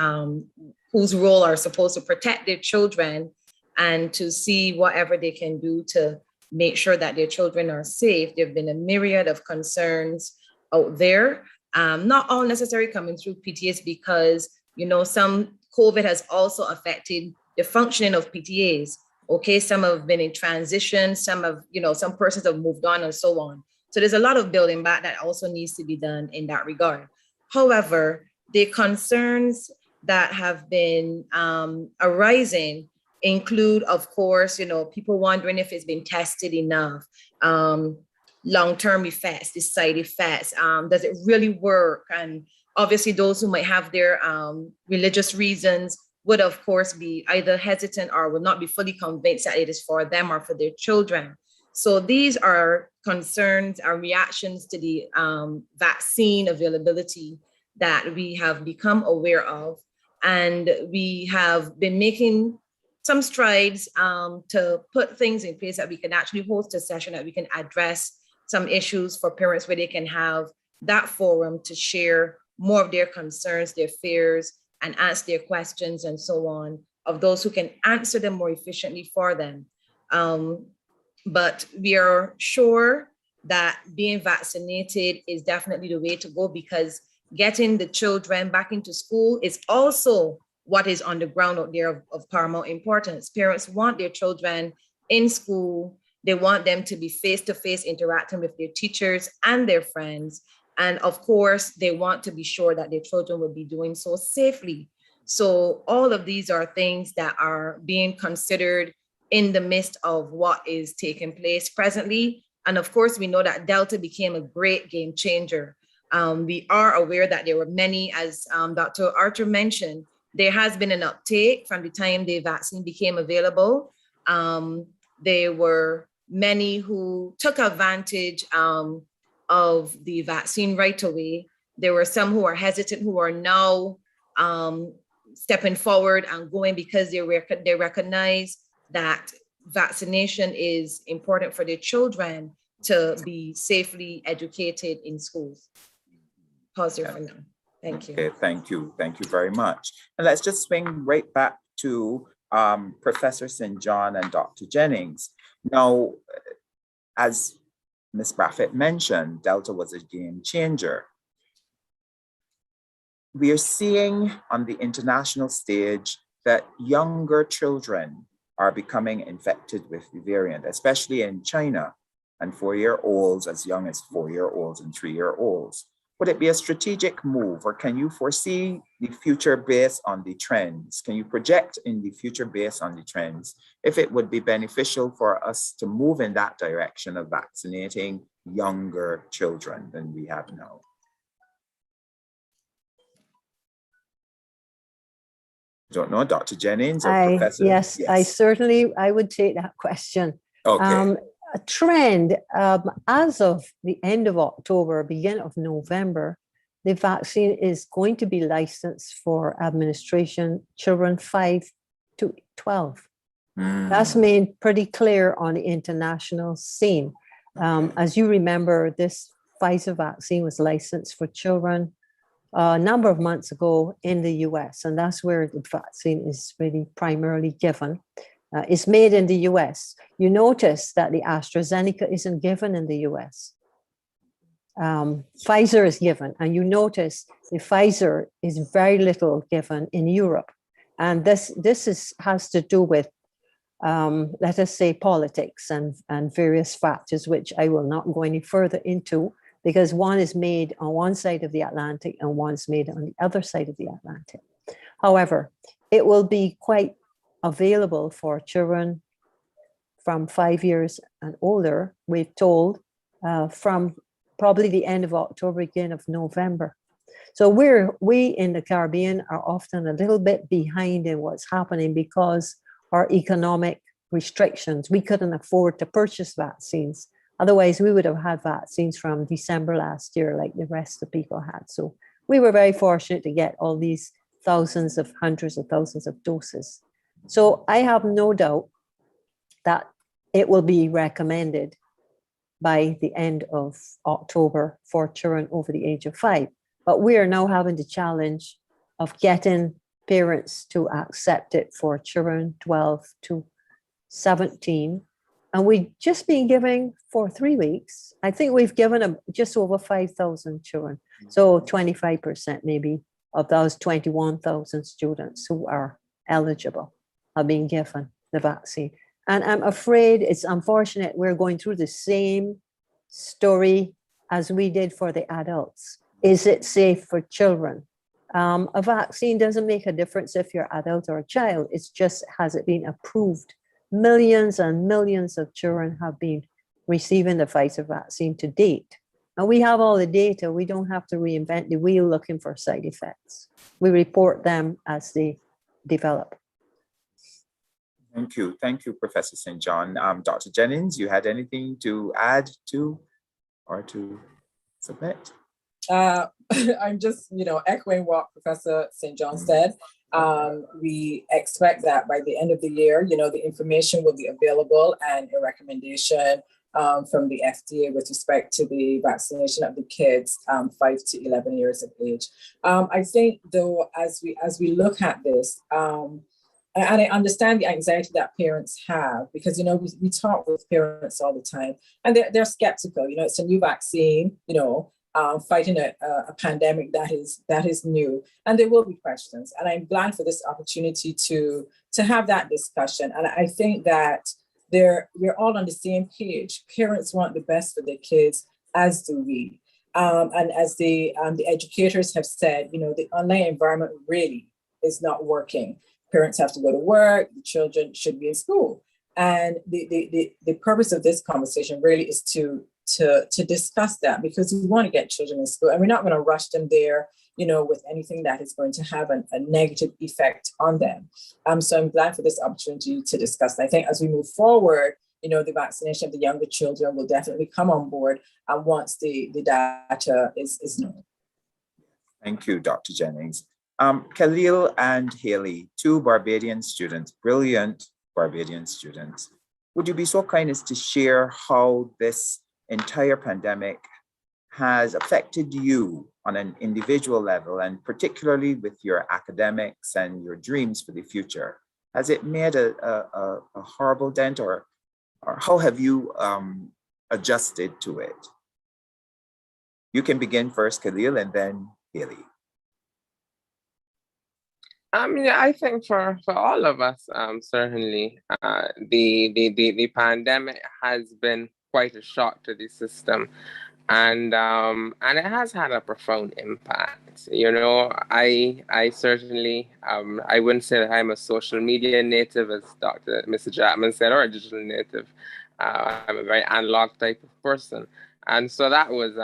whose role are supposed to protect their children and to see whatever they can do to make sure that their children are safe. There have been a myriad of concerns out there, not all necessarily coming through PTAs, because, you know, some COVID has also affected the functioning of PTAs. Okay, some have been in transition, some have, you know, some persons have moved on and so on. So there's a lot of building back that also needs to be done in that regard. However, the concerns that have been arising include, of course, you know, people wondering if it's been tested enough, long-term effects, the side effects, does it really work? And obviously, those who might have their religious reasons would, of course, be either hesitant or would not be fully convinced that it is for them or for their children. So these are concerns or reactions to the vaccine availability that we have become aware of. And we have been making some strides to put things in place that we can actually host a session that we can address some issues for parents where they can have that forum to share more of their concerns, their fears, and ask their questions and so on, of those who can answer them more efficiently for them. But we are sure that being vaccinated is definitely the way to go, because getting the children back into school is also what is on the ground out there of paramount importance. Parents want their children in school. They want them to be face-to-face interacting with their teachers and their friends. And of course, they want to be sure that their children will be doing so safely. So all of these are things that are being considered in the midst of what is taking place presently. And of course, we know that Delta became a great game changer. We are aware that there were many, as Dr. Archer mentioned, there has been an uptake from the time the vaccine became available. There were many who took advantage of the vaccine right away. There were some who are hesitant, who are now stepping forward and going because they recognize that vaccination is important for their children to be safely educated in schools. Pause there for now. Thank you. Okay, thank you. Thank you very much. And let's just swing right back to Professor St. John and Dr. Jennings. Now, as Ms. Brathwaite mentioned, Delta was a game changer. We are seeing on the international stage that younger children are becoming infected with the variant, especially in China, and 4-year-olds as young as 4-year-olds and 3-year-olds. Would it be a strategic move, or can you foresee the future based on the trends? Can you project in the future based on the trends if it would be beneficial for us to move in that direction of vaccinating younger children than we have now? Don't know, Dr. Jennings or Professor? Yes, I would take that question. Okay. A trend, as of the end of October, beginning of November, the vaccine is going to be licensed for administration children 5 to 12. That's made pretty clear on the international scene. As you remember, this Pfizer vaccine was licensed for children a number of months ago in the US, and that's where the vaccine is really primarily given. It's made in the US. You notice that the AstraZeneca isn't given in the US. Pfizer is given, and you notice the Pfizer is very little given in Europe. And this has to do with, let us say, politics and various factors, which I will not go any further into, because one is made on one side of the Atlantic and one's made on the other side of the Atlantic. However, it will be quite available for children from 5 years and older, we're told, from probably the end of October, beginning of November. So we in the Caribbean are often a little bit behind in what's happening because our economic restrictions. We couldn't afford to purchase vaccines. Otherwise, we would have had vaccines from December last year, like the rest of people had. So we were very fortunate to get all these hundreds of thousands of doses. So I have no doubt that it will be recommended by the end of October for children over the age of 5. But we are now having the challenge of getting parents to accept it for children 12 to 17. And we've just been giving for 3 weeks. I think we've given just over 5,000 children. So 25% maybe of those 21,000 students who are eligible have been given the vaccine. And I'm afraid it's unfortunate we're going through the same story as we did for the adults. Is it safe for children? A vaccine doesn't make a difference if you're adult or a child. It's just, has it been approved? Millions and millions of children have been receiving the Pfizer vaccine to date. And we have all the data. We don't have to reinvent the wheel looking for side effects. We report them as they develop. Thank you. Thank you, Professor St. John. Dr. Jennings, you had anything to add to or to submit? I'm just, echoing what Professor St. John said. We expect that by the end of the year, the information will be available and a recommendation from the FDA with respect to the vaccination of the kids 5 to 11 years of age. I think, though, as we look at this, and I understand the anxiety that parents have, because, we talk with parents all the time and they're skeptical. It's a new vaccine, fighting a pandemic that is new, and there will be questions. And I'm glad for this opportunity to have that discussion. And I think that we're all on the same page. Parents want the best for their kids, as do we. And as the educators have said, the online environment really is not working. Parents have to go to work, the children should be in school. And the purpose of this conversation really is to discuss that, because we want to get children in school and we're not going to rush them there, with anything that is going to have a negative effect on them. So I'm glad for this opportunity to discuss. I think as we move forward, the vaccination of the younger children will definitely come on board once the data is known. Thank you, Dr. Jennings. Kaleel and Haille, 2 Barbadian students, brilliant Barbadian students. Would you be so kind as to share how this entire pandemic has affected you on an individual level, and particularly with your academics and your dreams for the future? Has it made a horrible dent, or how have you adjusted to it? You can begin first, Kaleel, and then Haille. I think for all of us, certainly, the pandemic has been quite a shock to the system, and it has had a profound impact. I certainly I wouldn't say that I'm a social media native, as Mr. Jackman said, or a digital native. I'm a very analog type of person, and so that was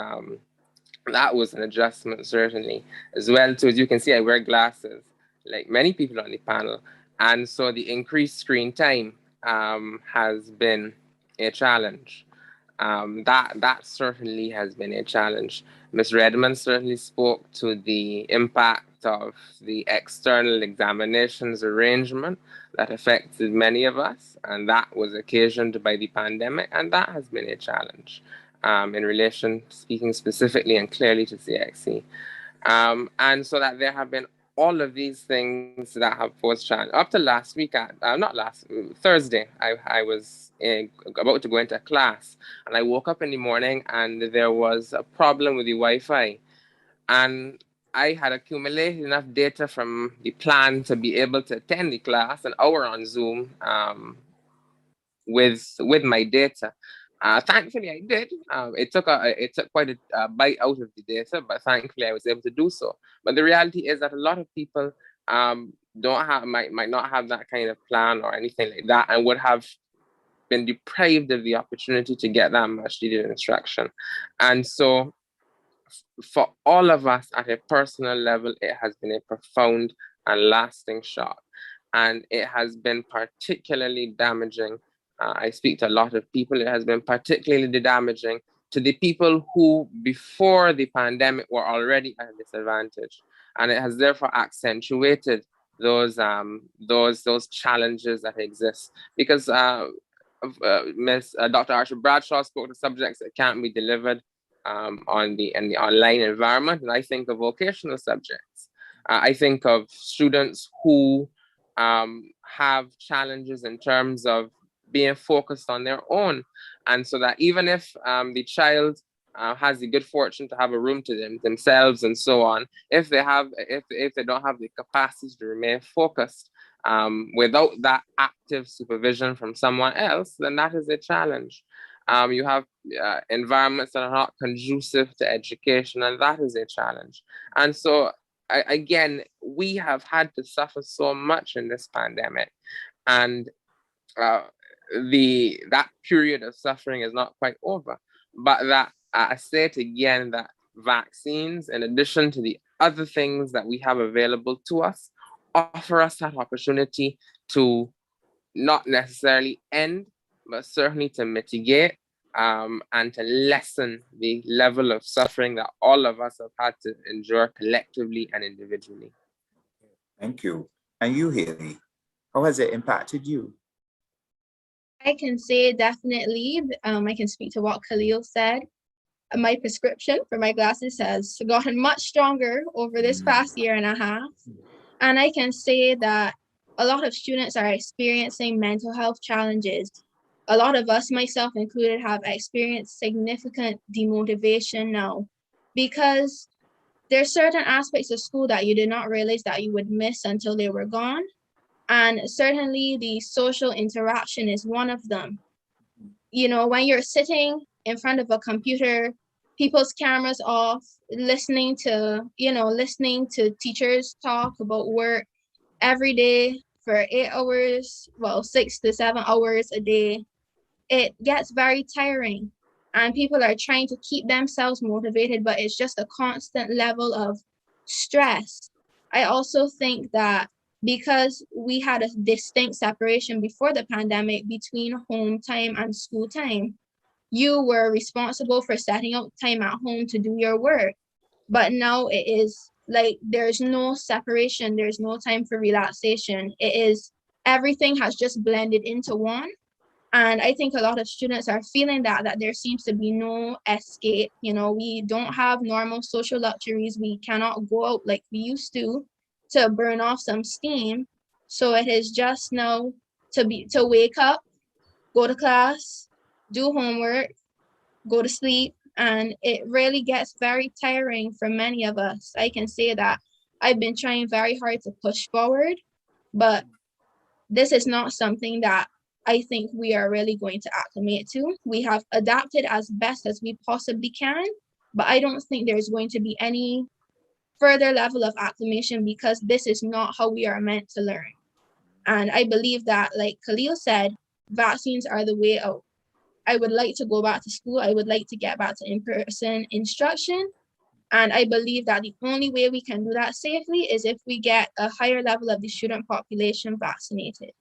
an adjustment, certainly, as well. Too, as you can see, I wear glasses. like many people on the panel. And so the increased screen time has been a challenge. That certainly has been a challenge. Ms. Redman certainly spoke to the impact of the external examinations arrangement that affected many of us, and that was occasioned by the pandemic, and that has been a challenge in relation, speaking specifically and clearly to CXC. And so that there have been all of these things that have posed challenge. Up to last week, Thursday, I was about to go into class, and I woke up in the morning and there was a problem with the Wi-Fi. And I had accumulated enough data from the plan to be able to attend the class, an hour on Zoom with my data. Thankfully, I did. It took quite a bite out of the data, but thankfully, I was able to do so. But the reality is that a lot of people might not have that kind of plan or anything like that, and would have been deprived of the opportunity to get that much needed instruction. And so, for all of us at a personal level, it has been a profound and lasting shock, and it has been particularly damaging. I speak to a lot of people. It has been particularly damaging to the people who, before the pandemic, were already at a disadvantage, and it has therefore accentuated those challenges that exist. Because Dr. Archer-Bradshaw spoke to subjects that can't be delivered in the online environment, and I think of vocational subjects. I think of students who have challenges in terms of being focused on their own, and so that even if the child has the good fortune to have a room to themselves and so on, if they don't have the capacity to remain focused without that active supervision from someone else, then that is a challenge. You have environments that are not conducive to education, and that is a challenge. And so again, we have had to suffer so much in this pandemic, and that period of suffering is not quite over. But that I say it again, that vaccines, in addition to the other things that we have available to us, offer us that opportunity to not necessarily end, but certainly to mitigate and to lessen the level of suffering that all of us have had to endure collectively and individually. Thank you. And you, Haille, how has it impacted you? I can say definitely, I can speak to what Kaleel said. My prescription for my glasses has gotten much stronger over this past year and a half. And I can say that a lot of students are experiencing mental health challenges. A lot of us, myself included, have experienced significant demotivation now, because there's certain aspects of school that you did not realize that you would miss until they were gone. And certainly the social interaction is one of them. You know, when you're sitting in front of a computer, people's cameras off, listening to teachers talk about work every day for 8 hours, 6 to 7 hours a day, it gets very tiring. And people are trying to keep themselves motivated, but it's just a constant level of stress. I also think that because we had a distinct separation before the pandemic between home time and school time, you were responsible for setting up time at home to do your work. But now it is like there's no separation, there's no time for relaxation. It is, everything has just blended into one. And I think a lot of students are feeling that there seems to be no escape. You know, we don't have normal social luxuries. We cannot go out like we used to burn off some steam. So it is just now to wake up, go to class, do homework, go to sleep. And it really gets very tiring for many of us. I can say that I've been trying very hard to push forward, but this is not something that I think we are really going to acclimate to. We have adapted as best as we possibly can, but I don't think there's going to be any further level of acclimation, because this is not how we are meant to learn. And I believe that, like Kaleel said, vaccines are the way out. I would like to go back to school. I would like to get back to in-person instruction, And I believe that the only way we can do that safely is if we get a higher level of the student population vaccinated.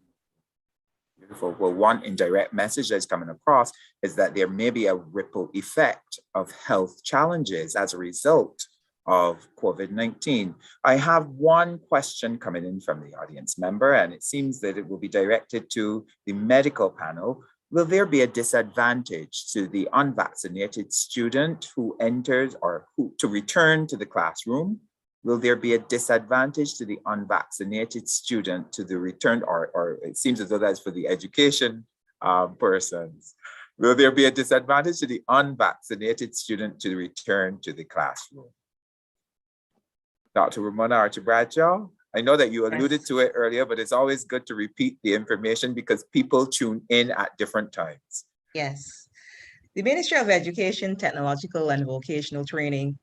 Beautiful. Well, one indirect message that's coming across is that there may be a ripple effect of health challenges as a result of COVID-19. I have one question coming in from the audience member, and it seems that it will be directed to the medical panel. Will there be a disadvantage to the unvaccinated student who enters or who to return to the classroom? Will there be a disadvantage to the unvaccinated student to the return, or it seems as though that's for the education persons. Will there be a disadvantage to the unvaccinated student to return to the classroom? Dr. Ramona Archer-Bradshaw, I know that you alluded to it earlier, but it's always good to repeat the information because people tune in at different times. Yes. The Ministry of Education, Technological and Vocational Training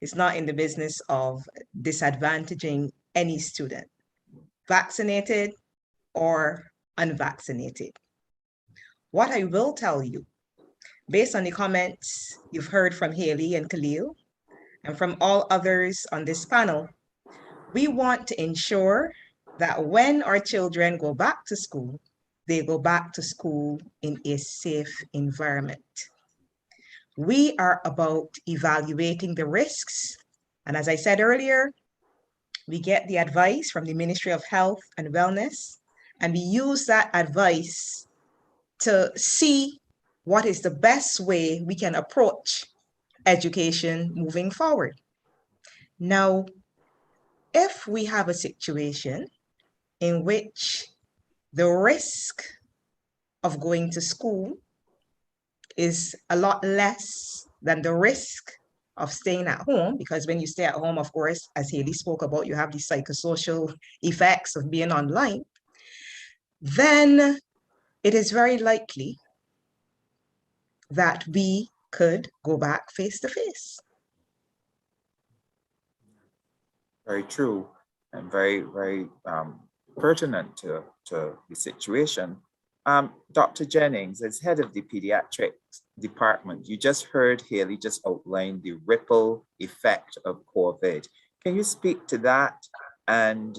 is not in the business of disadvantaging any student, vaccinated or unvaccinated. What I will tell you, based on the comments you've heard from Haille and Kaleel, and from all others on this panel, we want to ensure that when our children go back to school, they go back to school in a safe environment. We are about evaluating the risks. And as I said earlier, we get the advice from the Ministry of Health and Wellness, and we use that advice to see what is the best way we can approach education moving forward. Now, if we have a situation in which the risk of going to school is a lot less than the risk of staying at home, because when you stay at home, of course, as Haille spoke about, you have the psychosocial effects of being online, then it is very likely that we could go back face to face. Very true and very, very pertinent to the situation. Dr. Jennings, as head of the pediatrics department, you just heard Haille just outline the ripple effect of COVID. Can you speak to that and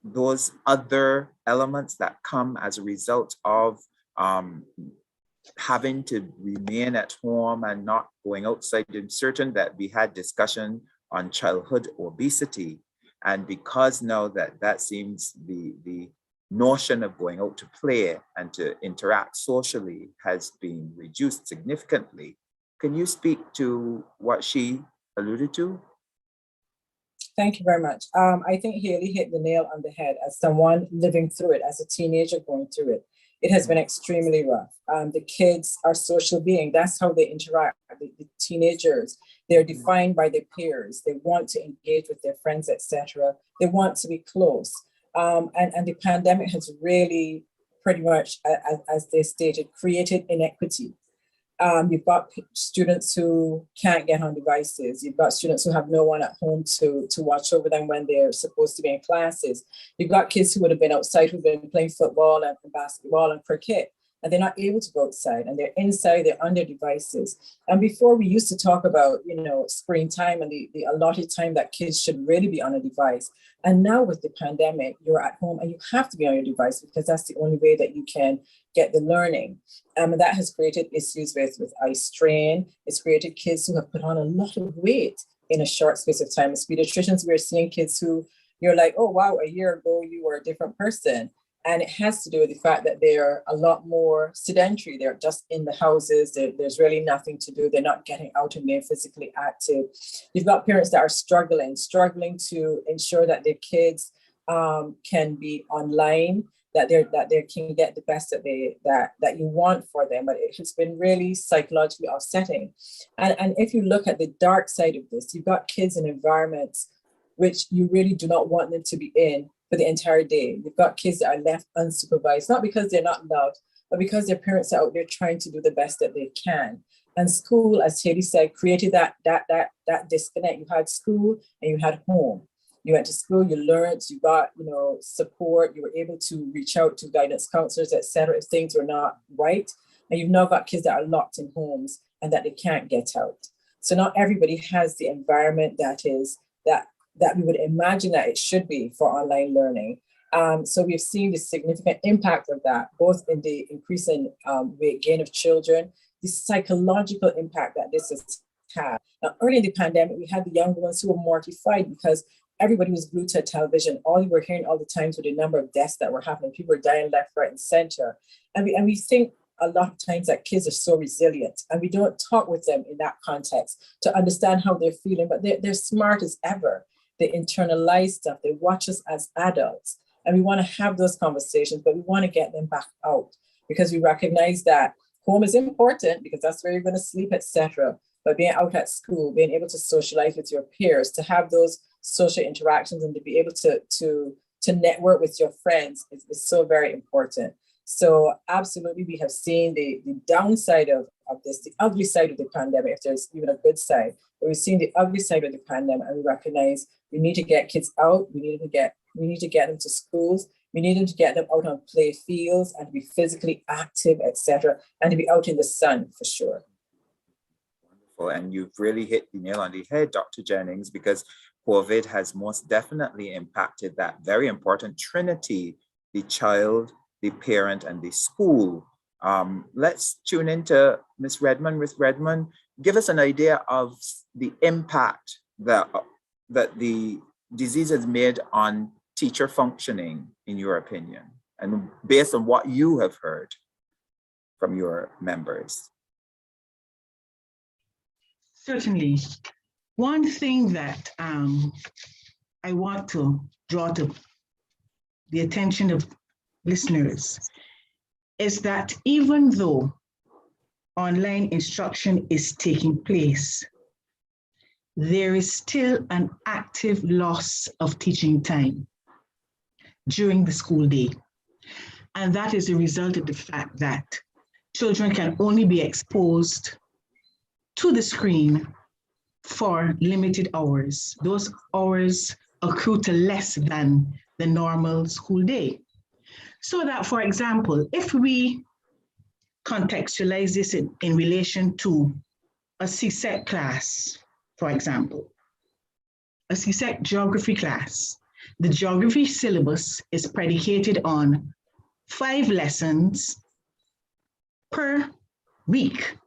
those other elements that come as a result of having to remain at home and not going outside? I'm certain that we had discussion on childhood obesity. And because now that seems the notion of going out to play and to interact socially has been reduced significantly. Can you speak to what she alluded to? Thank you very much. I think Haille hit the nail on the head as someone living through it, as a teenager going through it. It has been extremely rough. The kids are social beings. That's how they interact. The teenagers, they're defined by their peers. They want to engage with their friends, etc. They want to be close. And the pandemic has really pretty much, as they stated, created inequity. You've got students who can't get on devices. You've got students who have no one at home to watch over them when they're supposed to be in classes. You've got kids who would have been outside, who've been playing football and basketball and cricket, and they're not able to go outside, and they're inside, they're on their devices. And before, we used to talk about, screen time and the allotted time that kids should really be on a device. And now with the pandemic, you're at home and you have to be on your device because that's the only way that you can get the learning. And that has created issues with eye strain. It's created kids who have put on a lot of weight in a short space of time. As pediatricians, we're seeing kids who you're like, oh, wow, a year ago, you were a different person. And it has to do with the fact that they're a lot more sedentary. They're just in the houses. There's really nothing to do. They're not getting out and being physically active. You've got parents that are struggling to ensure that their kids can be online, that they can get the best that you want for them. But it has been really psychologically offsetting. And if you look at the dark side of this, you've got kids in environments which you really do not want them to be in for the entire day. You've got kids that are left unsupervised, not because they're not loved, but because their parents are out there trying to do the best that they can. And school, as Haille said, created that disconnect. You had school and you had home. You went to school, you learned, you got support, you were able to reach out to guidance counselors, etc. if things were not right. And you've now got kids that are locked in homes and that they can't get out. So not everybody has the environment that we would imagine that it should be for online learning. So we've seen the significant impact of that, both in the increasing weight gain of children, the psychological impact that this has had. Now, early in the pandemic, we had the young ones who were mortified because everybody was glued to television. All you were hearing all the times were the number of deaths that were happening. People were dying left, right, and center. And we think a lot of times that kids are so resilient, and we don't talk with them in that context to understand how they're feeling, but they're smart as ever. They internalize stuff. They watch us as adults. And we want to have those conversations, but we want to get them back out because we recognize that home is important because that's where you're going to sleep, etc. But being out at school, being able to socialize with your peers, to have those social interactions and to be able to network with your friends is so very important. So absolutely, we have seen the downside of this, the ugly side of the pandemic, if there's even a good side. But we've seen the ugly side of the pandemic, and we recognize we need to get kids out. We need to get them to schools. We need them to get them out on play fields and to be physically active, etc., and to be out in the sun for sure. Wonderful, and you've really hit the nail on the head, Dr. Jennings, because COVID has most definitely impacted that very important trinity: the child, the parent, and the school. Let's tune into Ms. Redman. Ms. Redman, give us an idea of the impact that the disease has made on teacher functioning, in your opinion, and based on what you have heard from your members. Certainly. One thing that I want to draw to the attention of listeners is that even though online instruction is taking place, there is still an active loss of teaching time during the school day. And that is a result of the fact that children can only be exposed to the screen for limited hours. Those hours accrue to less than the normal school day. So that, for example, if we contextualize this in relation to a CSEC class, for example, a CSEC geography class, the geography syllabus is predicated on 5 lessons per week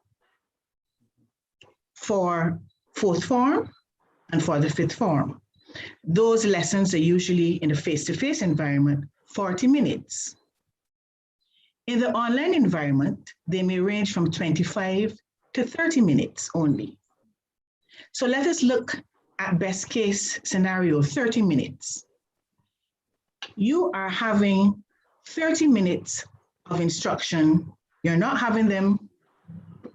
for 4th form and for the 5th form. Those lessons are usually in a face-to-face environment, 40 minutes. In the online environment, they may range from 25 to 30 minutes only. So let us look at best case scenario, 30 minutes. You are having 30 minutes of instruction. You're not having them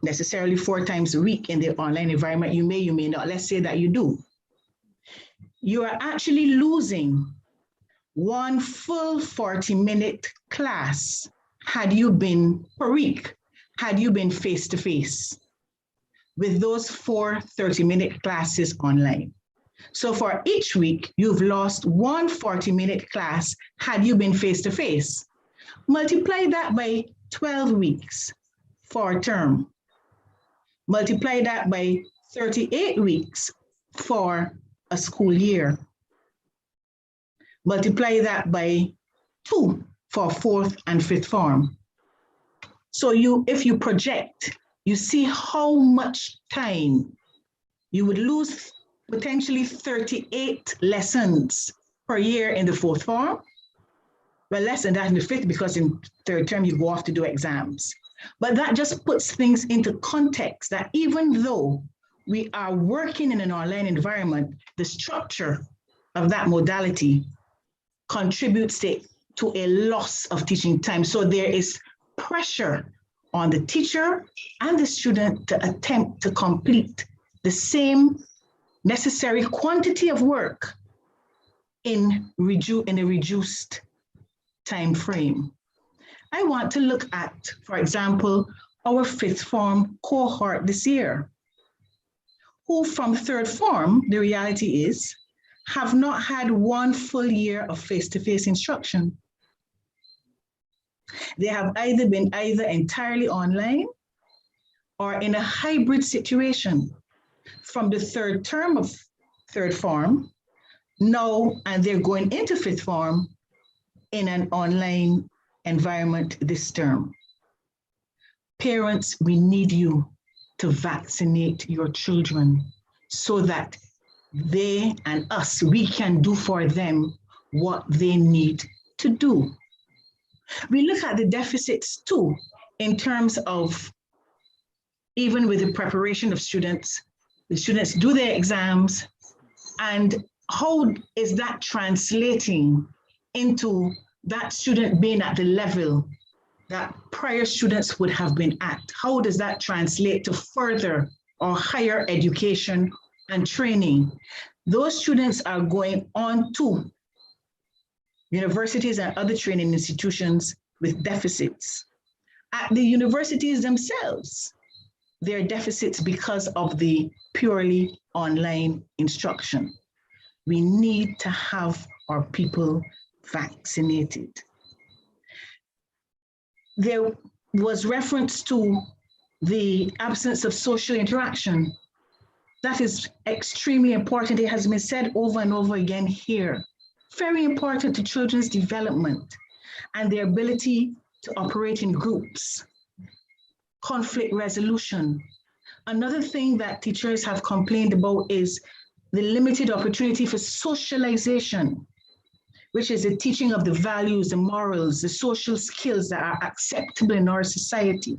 necessarily 4 times a week in the online environment. You may not. Let's say that you do. You are actually losing 1 full 40-minute class had you been per week, had you been face-to-face with those 4 30-minute classes online. So for each week, you've lost 1 40-minute class had you been face-to-face. Multiply that by 12 weeks for a term. Multiply that by 38 weeks for a school year. Multiply that by 2 for 4th and 5th form. So if you project, you see how much time you would lose. Potentially 38 lessons per year in the 4th form. Well, less than that in the 5th, because in 3rd term you go off to do exams. But that just puts things into context that even though we are working in an online environment, the structure of that modality contributes to a loss of teaching time. So there is pressure on the teacher and the student to attempt to complete the same necessary quantity of work in a reduced time frame. I want to look at, for example, our 5th form cohort this year, who from 3rd form, the reality is, have not had 1 full year of face-to-face instruction. They have either been entirely online or in a hybrid situation. from the third term of third form now, and they're going into fifth form in an online environment this term. Parents, we need you to vaccinate your children so that they and us, we can do for them what they need to do. We look at the deficits too, in terms of even with the preparation of students, the students do their exams, and how is that translating into that student being at the level that prior students would have been at? How does that translate to further or higher education and training? Those students are going on to universities and other training institutions with deficits. At the universities themselves, there are deficits because of the purely online instruction. We need to have our people vaccinated. There was reference to the absence of social interaction. That is extremely important. It has been said over and over again here. Very important to children's development and their ability to operate in groups. Conflict resolution. Another thing that teachers have complained about is the limited opportunity for socialization, which is the teaching of the values, the morals, the social skills that are acceptable in our society,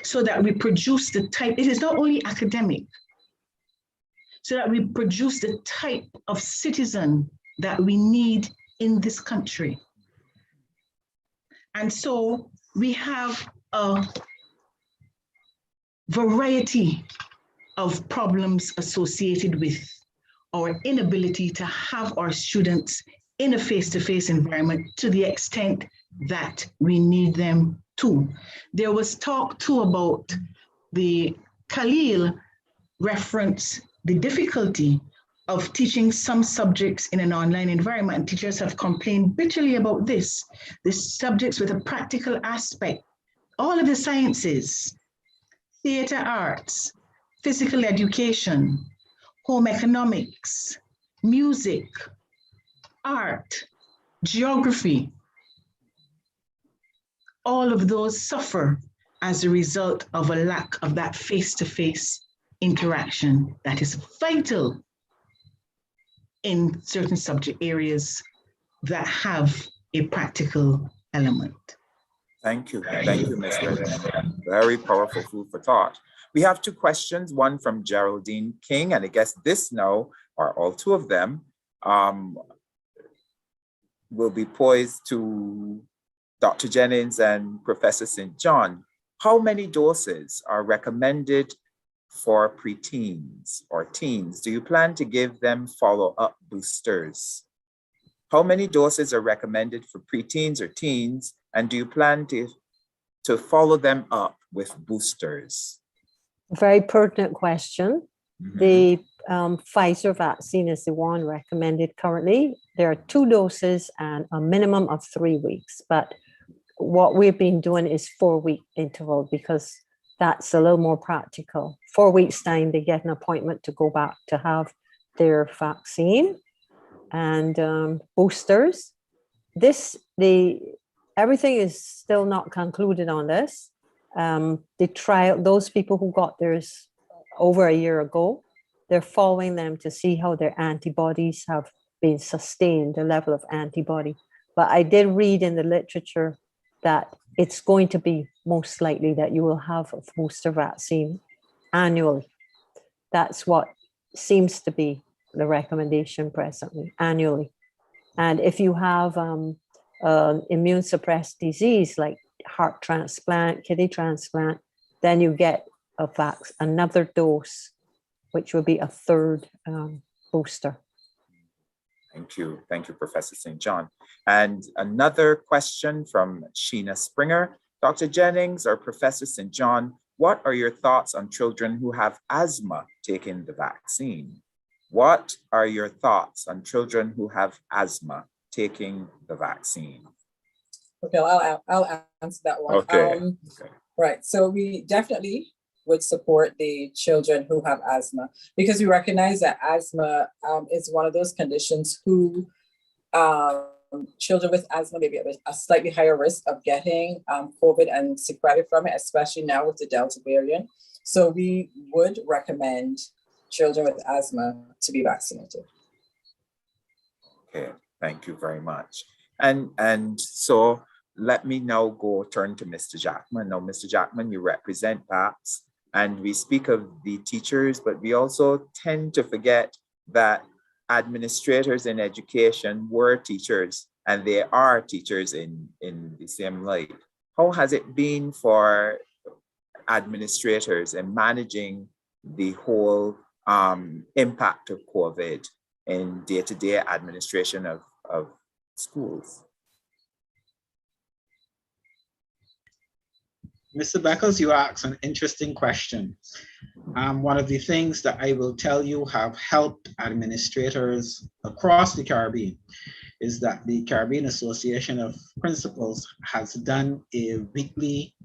so that we produce the type, it is not only academic, so that we produce the type of citizen that we need in this country. And so we have a variety of problems associated with our inability to have our students in a face-to-face environment to the extent that we need them to. There was talk too about the Kaleel reference, the difficulty of teaching some subjects in an online environment. And teachers have complained bitterly about this. The subjects with a practical aspect, all of the sciences, theater arts, physical education, home economics, music, art, geography, all of those suffer as a result of a lack of that face-to-face interaction that is vital in certain subject areas that have a practical element. Thank you, Ms. Redman. Very powerful food for thought. We have two questions, one from Geraldine King, and I guess this now, or all two of them, will be poised to Dr. Jennings and Professor St. John. How many doses are recommended for preteens or teens? Do you plan to give them follow-up boosters? How many doses are recommended for preteens or teens, and do you plan to follow them up with boosters? Very pertinent question. Mm-hmm. The Pfizer vaccine is the one recommended currently. There are 2 doses and a minimum of 3 weeks, but what we've been doing is 4-week interval because that's a little more practical. 4 weeks time, they get an appointment to go back to have their vaccine and boosters. Everything is still not concluded on this. The trial, those people who got theirs over a year ago, they're following them to see how their antibodies have been sustained, the level of antibody. But I did read in the literature that it's going to be most likely that you will have a booster vaccine annually. That's what seems to be the recommendation presently, annually. And if you have immune suppressed disease like heart transplant, kidney transplant, then you get another dose, which will be a 3rd booster. Thank you, Professor St. John. And another question from Sheena Springer. Dr. Jennings or Professor St. John, what are your thoughts on children who have asthma taking the vaccine? What are your thoughts on children who have asthma taking the vaccine? Okay, I'll answer that one. Okay. Right, so we definitely would support the children who have asthma, because we recognize that asthma is one of those conditions who children with asthma may be at a slightly higher risk of getting COVID and sequelae from it, especially now with the Delta variant. So we would recommend children with asthma to be vaccinated. Okay, thank you very much. And so let me now turn to Mr. Jackman. Now, Mr. Jackman, you represent BAPPSS, and we speak of the teachers, but we also tend to forget that administrators in education were teachers, and they are teachers in the same light. How has it been for administrators in managing the whole impact of COVID in day-to-day administration of schools? Mr. Beckles, you asked an interesting question. One of the things that I will tell you have helped administrators across the Caribbean is that the Caribbean Association of Principals has done a weekly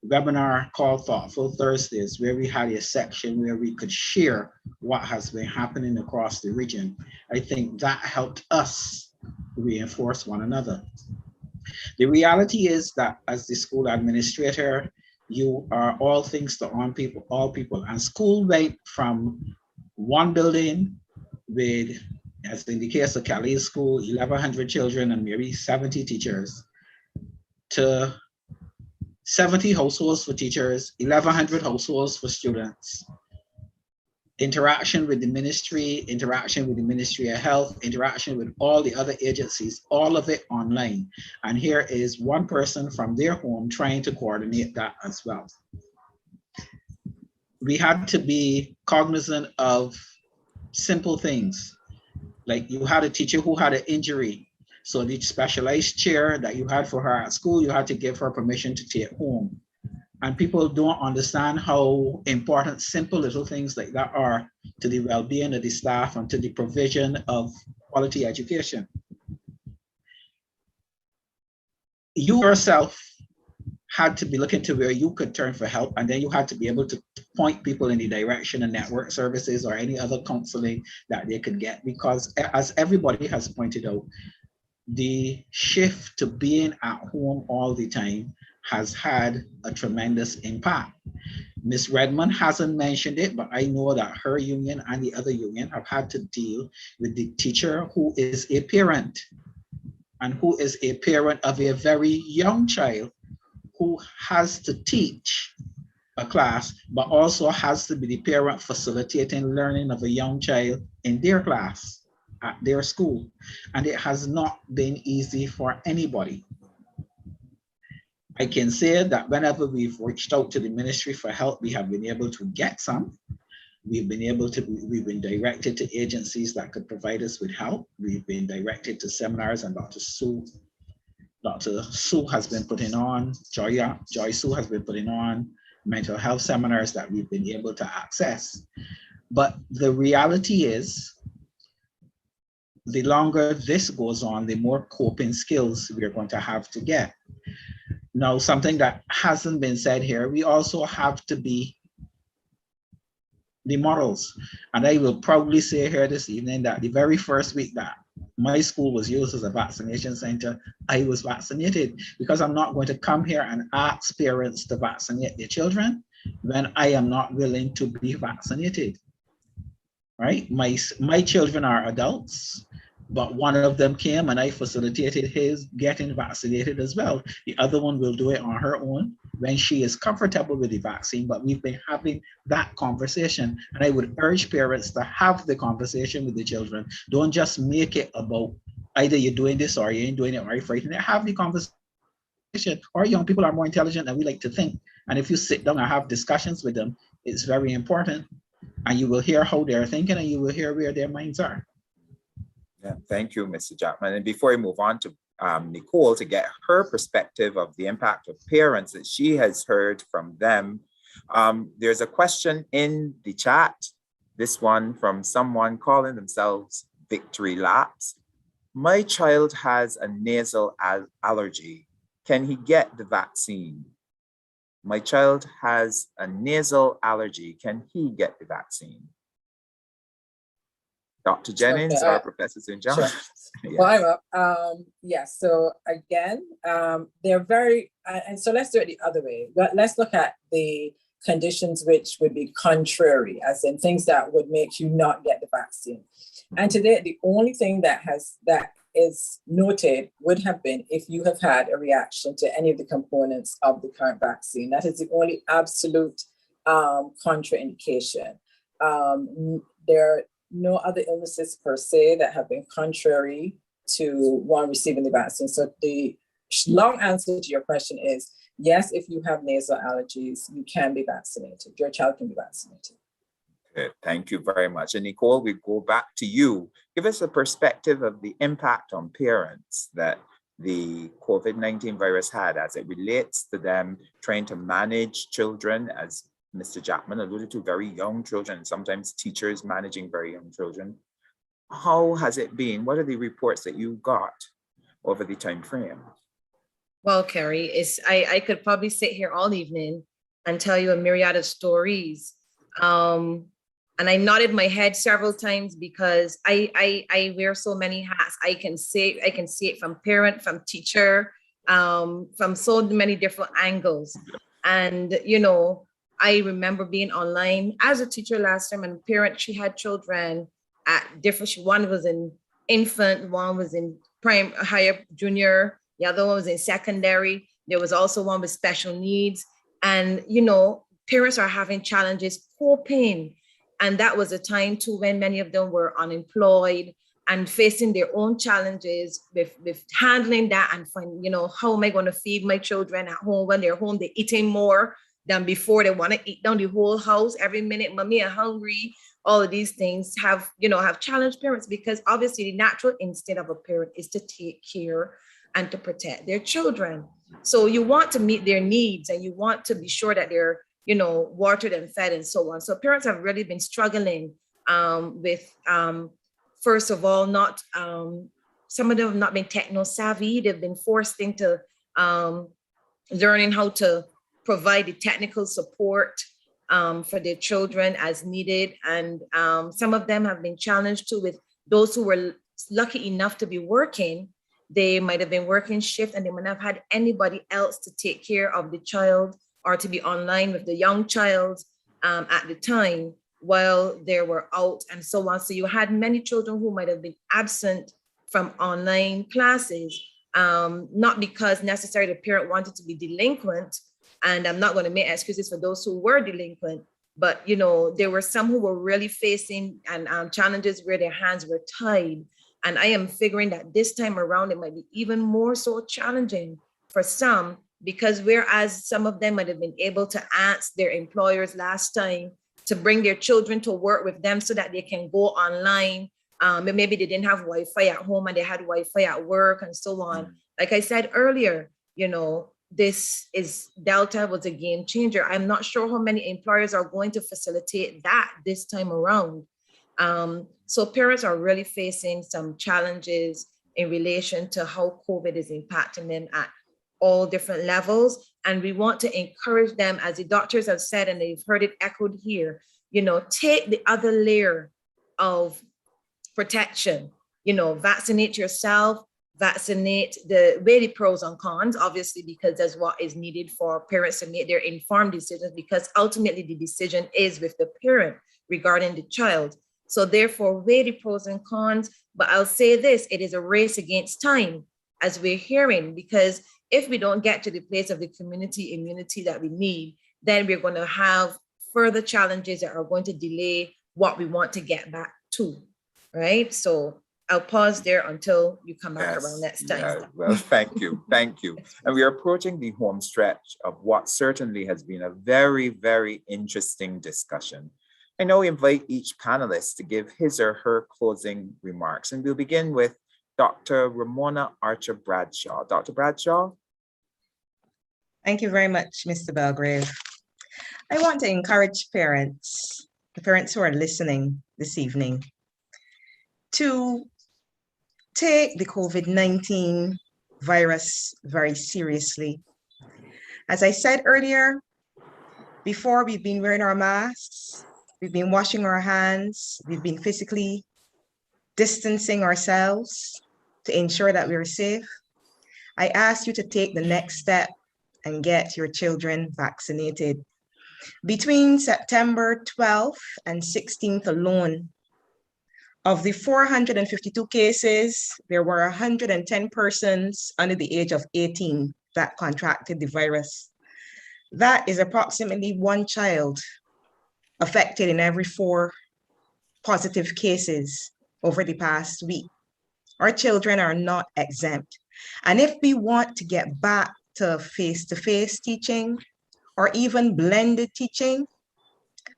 webinar called Thoughtful Thursdays, where we had a section where we could share what has been happening across the region. I think that helped us reinforce one another. The reality is that as the school administrator, you are all things to all people. And school went from one building with, as in the case of Kaleel School, 1,100 children and maybe 70 teachers, to 70 households for teachers, 1,100 households for students. Interaction with the Ministry of Health, interaction with all the other agencies, all of it online. And here is one person from their home trying to coordinate that as well. We had to be cognizant of simple things. Like you had a teacher who had an injury. So the specialized chair that you had for her at school, you had to give her permission to take home. And people don't understand how important simple little things like that are to the well-being of the staff and to the provision of quality education. You yourself had to be looking to where you could turn for help, and then you had to be able to point people in the direction of network services or any other counseling that they could get, because as everybody has pointed out, the shift to being at home all the time has had a tremendous impact. Ms. Redman hasn't mentioned it, but I know that her union and the other union have had to deal with the teacher who is a parent and who is a parent of a very young child who has to teach a class, but also has to be the parent facilitating learning of a young child in their class at their school. And it has not been easy for anybody. I can say that whenever we've reached out to the Ministry for help, we have been able to get some. We've been directed to agencies that could provide us with help. We've been directed to seminars, and Dr. Sue has been putting on, Joy Sue has been putting on mental health seminars that we've been able to access. But the reality is, the longer this goes on, the more coping skills we're going to have to get. Now, something that hasn't been said here, we also have to be the models. And I will probably say here this evening that the very first week that my school was used as a vaccination center, I was vaccinated, because I'm not going to come here and ask parents to vaccinate their children when I am not willing to be vaccinated, right? My children are adults, but one of them came and I facilitated his getting vaccinated as well. The other one will do it on her own when she is comfortable with the vaccine, but we've been having that conversation. And I would urge parents to have the conversation with the children. Don't just make it about either you're doing this or you ain't doing it or you're fighting it. Have the conversation. Our young people are more intelligent than we like to think. And if you sit down and have discussions with them, it's very important. And you will hear how they're thinking and you will hear where their minds are. Yeah, thank you, Mr. Jackman. And before we move on to Nicole to get her perspective of the impact of parents that she has heard from them, there's a question in the chat, this one from someone calling themselves Victory Laps. My child has a nasal allergy. Can he get the vaccine? My child has a nasal allergy. Can he get the vaccine? Dr. Jennings or Professor St. John? Sure. Yes. Well, I'm up. Yes. So again, they're very, and so let's do it the other way. But let's look at the conditions which would be contrary, as in things that would make you not get the vaccine. And today, the only thing that is noted would have been if you have had a reaction to any of the components of the current vaccine. That is the only absolute contraindication. There are no other illnesses per se that have been contrary to one receiving the vaccine. So the long answer to your question is yes, if you have nasal allergies, you can be vaccinated. Your child can be vaccinated. Good. Thank you very much. And Nicole, we go back to you. Give us a perspective of the impact on parents that the COVID-19 virus had as it relates to them trying to manage children, as Mr. Jackman alluded to, very young children, sometimes teachers managing very young children. How has it been? What are the reports that you got over the time frame? Well, Carrie, I could probably sit here all evening and tell you a myriad of stories. And I nodded my head several times because I wear so many hats. I can see it from parent, from teacher, from so many different angles. And, you know, I remember being online as a teacher last time, and parent, she had children at different, one was in infant, one was in higher junior, the other one was in secondary. There was also one with special needs. And, you know, parents are having challenges coping. And that was a time too when many of them were unemployed and facing their own challenges with handling that and find, you know, how am I going to feed my children at home? When they're home, they're eating more than before. They want to eat down the whole house every minute. Mommy, I'm hungry. All of these things have challenged parents, because obviously the natural instinct of a parent is to take care and to protect their children. So you want to meet their needs and you want to be sure that they're, you know, watered and fed and so on. So parents have really been struggling with, first of all, not, some of them have not been techno savvy. They've been forced into learning how to provide the technical support for their children as needed. And some of them have been challenged too with those who were lucky enough to be working. They might have been working shift and they might not have had anybody else to take care of the child or to be online with the young child at the time while they were out and so on. So you had many children who might have been absent from online classes, not because necessarily the parent wanted to be delinquent. And I'm not going to make excuses for those who were delinquent, but, you know, there were some who were really facing and challenges where their hands were tied. And I am figuring that this time around, it might be even more so challenging for some, because whereas some of them might have been able to ask their employers last time to bring their children to work with them so that they can go online. Maybe they didn't have Wi-Fi at home and they had Wi-Fi at work and so on. Like I said earlier, you know, Delta was a game changer. I'm not sure how many employers are going to facilitate that this time around. So parents are really facing some challenges in relation to how COVID is impacting them at all different levels. And we want to encourage them, as the doctors have said, and they've heard it echoed here, you know, take the other layer of protection, you know, vaccinate yourself, vaccinate, weigh the pros and cons, obviously, because that's what is needed for parents to make their informed decisions, because ultimately the decision is with the parent regarding the child. So therefore, weigh the pros and cons. But I'll say this, it is a race against time, as we're hearing, because if we don't get to the place of the community immunity that we need, then we're going to have further challenges that are going to delay what we want to get back to, right? So I'll pause there until you come back around next time. Yeah, well, thank you. Thank you. And we are approaching the home stretch of what certainly has been a very, very interesting discussion. I now invite each panelist to give his or her closing remarks. And we'll begin with Dr. Ramona Archer-Bradshaw. Dr. Bradshaw. Thank you very much, Mr. Belgrave. I want to encourage parents, the parents who are listening this evening, to take the COVID-19 virus very seriously. As I said earlier, Before, we've been wearing our masks, we've been washing our hands, we've been physically distancing ourselves to ensure that we're safe. I ask you to take the next step and get your children vaccinated. Between September 12th and 16th alone, of the 452 cases, there were 110 persons under the age of 18 that contracted the virus. That is approximately one child affected in every 4 positive cases over the past week. Our children are not exempt. And if we want to get back to face-to-face teaching or even blended teaching,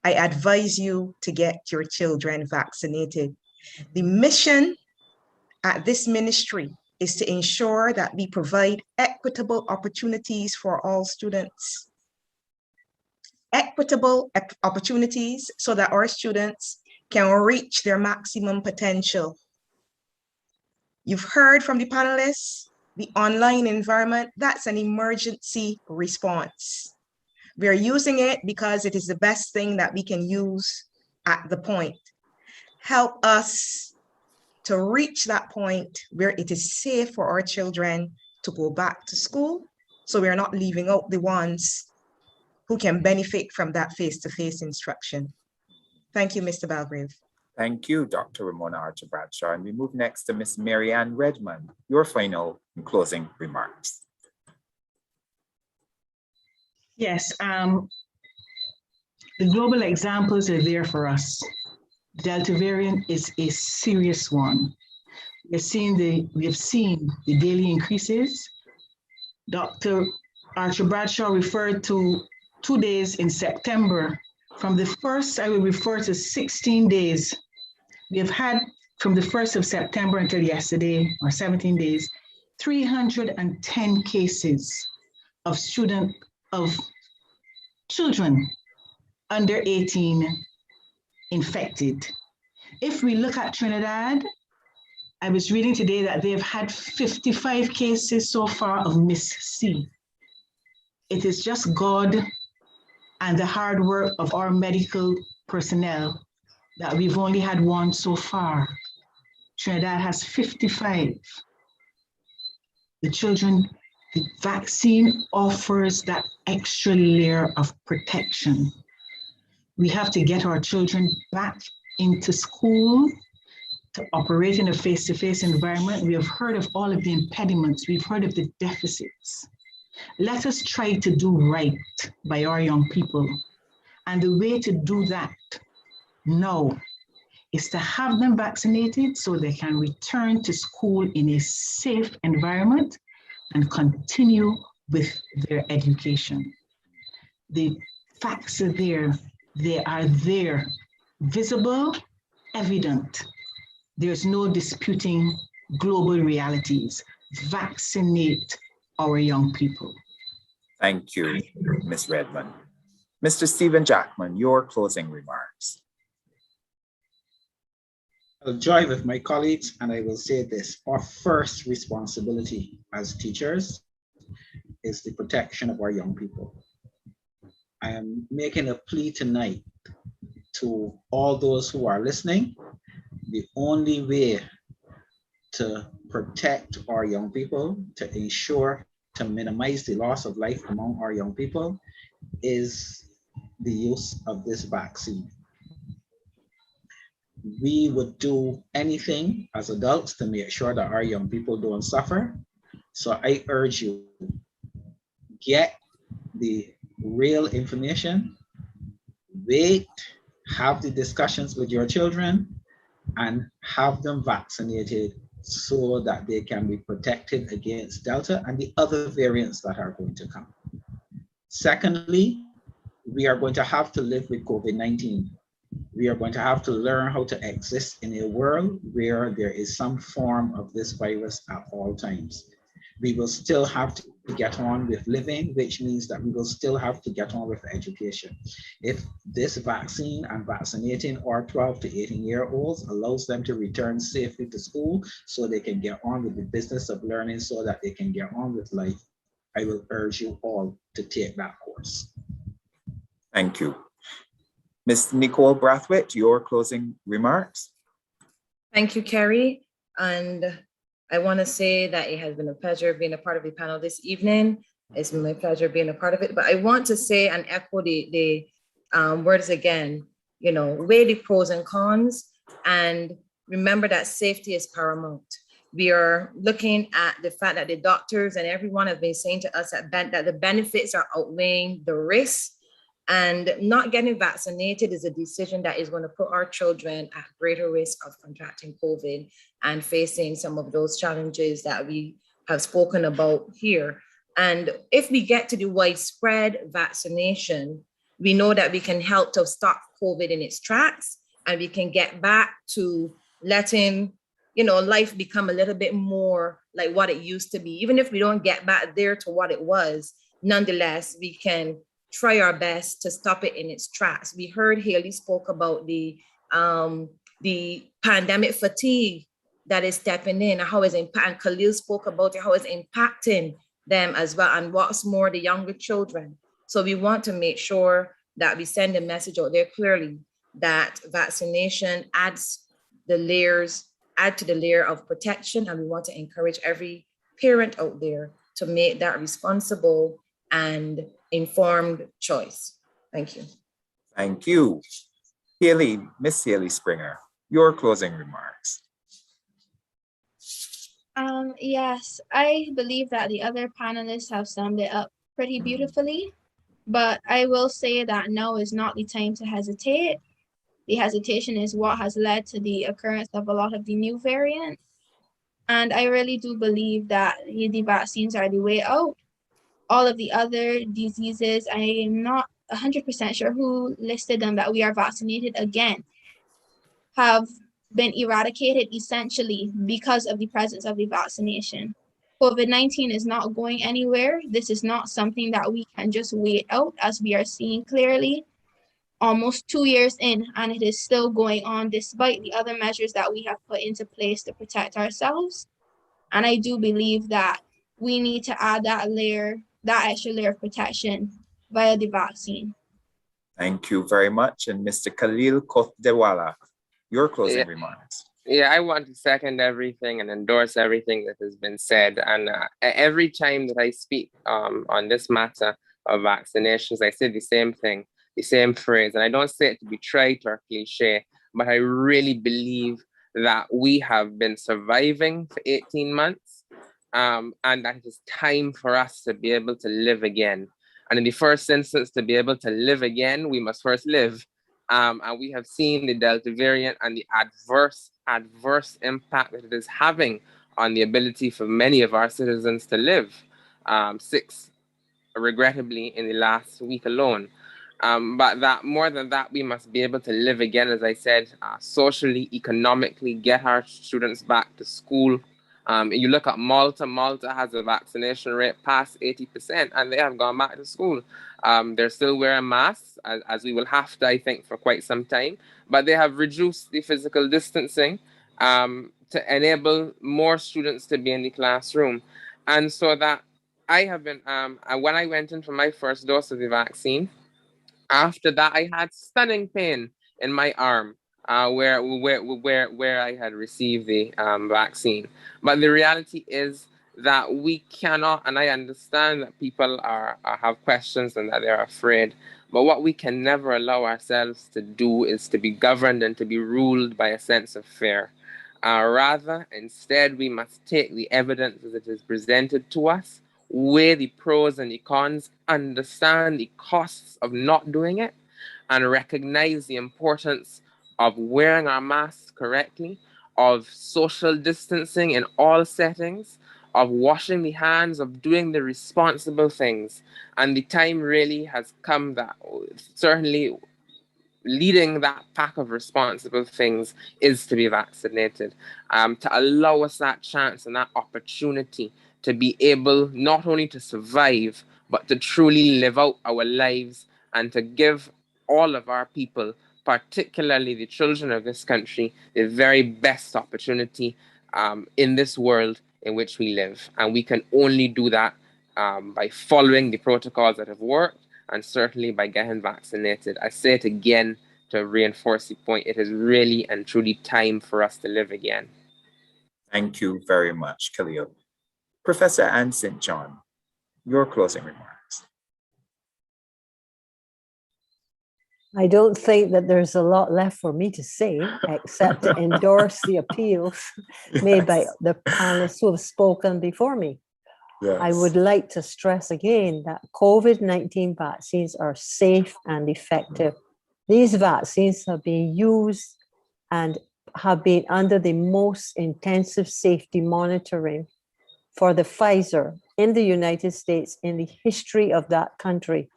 I advise you to get your children vaccinated. The mission at this ministry is to ensure that we provide equitable opportunities for all students. Equitable opportunities so that our students can reach their maximum potential. You've heard from the panelists, the online environment, that's an emergency response. We are using it because it is the best thing that we can use at the point. Help us to reach that point where it is safe for our children to go back to school, so we're not leaving out the ones who can benefit from that face-to-face instruction. Thank you, Mr. Belgrave. Thank you, Dr. Ramona Archer-Bradshaw. And we move next to Ms. Marianne Redman, your final and closing remarks. Yes, the global examples are there for us. The Delta variant is a serious one. We have seen the daily increases. Dr. Archer-Bradshaw referred to 2 days in September. From the first, I will refer to 16 days. We have had from the 1st of September until yesterday, or 17 days, 310 cases of children under 18 infected. If we look at Trinidad, I was reading today that they have had 55 cases so far of Miss C. It is just God and the hard work of our medical personnel that we've only had one so far. Trinidad has 55. The vaccine offers that extra layer of protection. We have to get our children back into school to operate in a face-to-face environment. We have heard of all of the impediments. We've heard of the deficits. Let us try to do right by our young people. And the way to do that now is to have them vaccinated so they can return to school in a safe environment and continue with their education. The facts are there. They are there, visible, evident. There's no disputing global realities. Vaccinate our young people. Thank you, Ms. Redman. Mr. Stephen Jackman, your closing remarks. I'll join with my colleagues and I will say this: our first responsibility as teachers is the protection of our young people. I am making a plea tonight to all those who are listening. The only way to protect our young people, to ensure, to minimize the loss of life among our young people, is the use of this vaccine. We would do anything as adults to make sure that our young people don't suffer. So I urge you, get the real information, wait, have the discussions with your children, and have them vaccinated so that they can be protected against Delta and the other variants that are going to come. Secondly, we are going to have to live with COVID-19. We are going to have to learn how to exist in a world where there is some form of this virus at all times. We will still have to get on with living, which means that we will still have to get on with education. If this vaccine and vaccinating our 12 to 18-year-olds allows them to return safely to school so they can get on with the business of learning so that they can get on with life, I will urge you all to take that course. Thank you. Ms. Nicole Brathwaite, your closing remarks. Thank you, Carrie. And I want to say that it has been a pleasure being a part of the panel this evening. It's been my pleasure being a part of it. But I want to say and echo the words again, you know, weigh the pros and cons and remember that safety is paramount. We are looking at the fact that the doctors and everyone have been saying to us that the benefits are outweighing the risks. And not getting vaccinated is a decision that is going to put our children at greater risk of contracting COVID and facing some of those challenges that we have spoken about here. And if we get to the widespread vaccination, we know that we can help to stop COVID in its tracks, and we can get back to letting, you know, life become a little bit more like what it used to be. Even if we don't get back there to what it was, nonetheless, we can try our best to stop it in its tracks. We heard Haille spoke about the pandemic fatigue that is stepping in, and how it's impacting. Kaleel spoke about it, how it's impacting them as well, and what's more, the younger children. So we want to make sure that we send a message out there clearly that vaccination adds to the layer of protection, and we want to encourage every parent out there to make that responsible and informed choice. Thank you. Thank you. Haille, Miss Haille Springer, your closing remarks. Yes, I believe that the other panelists have summed it up pretty beautifully, but I will say that now is not the time to hesitate. The hesitation is what has led to the occurrence of a lot of the new variants. And I really do believe that the vaccines are the way out. All of the other diseases, I am not 100% sure who listed them, that we are vaccinated again, have been eradicated essentially because of the presence of the vaccination. COVID-19 is not going anywhere. This is not something that we can just wait out, as we are seeing clearly almost 2 years in, and it is still going on despite the other measures that we have put into place to protect ourselves. And I do believe that we need to add that extra layer of protection via the vaccine. Thank you very much. And Mr. Kaleel Kothdiwala, your closing remarks. Yeah, I want to second everything and endorse everything that has been said. And every time that I speak on this matter of vaccinations, I say the same thing, the same phrase. And I don't say it to be trite or cliche, but I really believe that we have been surviving for 18 months and that it is time for us to be able to live again. And in the first instance, to be able to live again, we must first live. And we have seen the Delta variant and the adverse impact that it is having on the ability for many of our citizens to live. 6, regrettably, in the last week alone. But that more than that, we must be able to live again, as I said, socially, economically, get our students back to school. You look at Malta. Malta has a vaccination rate past 80%, and they have gone back to school. They're still wearing masks, as we will have to, I think, for quite some time. But they have reduced the physical distancing to enable more students to be in the classroom. And so that I have been, when I went in for my first dose of the vaccine, after that, I had stunning pain in my arm where I had received the vaccine. But the reality is that we cannot, and I understand that people have questions and that they're afraid, but what we can never allow ourselves to do is to be governed and to be ruled by a sense of fear. Rather, instead, we must take the evidence as it is presented to us, weigh the pros and the cons, understand the costs of not doing it, and recognize the importance of wearing our masks correctly, of social distancing in all settings, of washing the hands, of doing the responsible things. And the time really has come that certainly leading that pack of responsible things is to be vaccinated, to allow us that chance and that opportunity to be able not only to survive, but to truly live out our lives and to give all of our people, particularly the children of this country, the very best opportunity in this world in which we live. And we can only do that by following the protocols that have worked and certainly by getting vaccinated. I say it again to reinforce the point. It is really and truly time for us to live again. Thank you very much, Kaleel. Professor Anne St. John, your closing remarks. I don't think that there's a lot left for me to say, except to endorse the appeals made by the panelists who have spoken before me. Yes. I would like to stress again that COVID-19 vaccines are safe and effective. These vaccines have been used and have been under the most intensive safety monitoring for the Pfizer in the United States in the history of that country,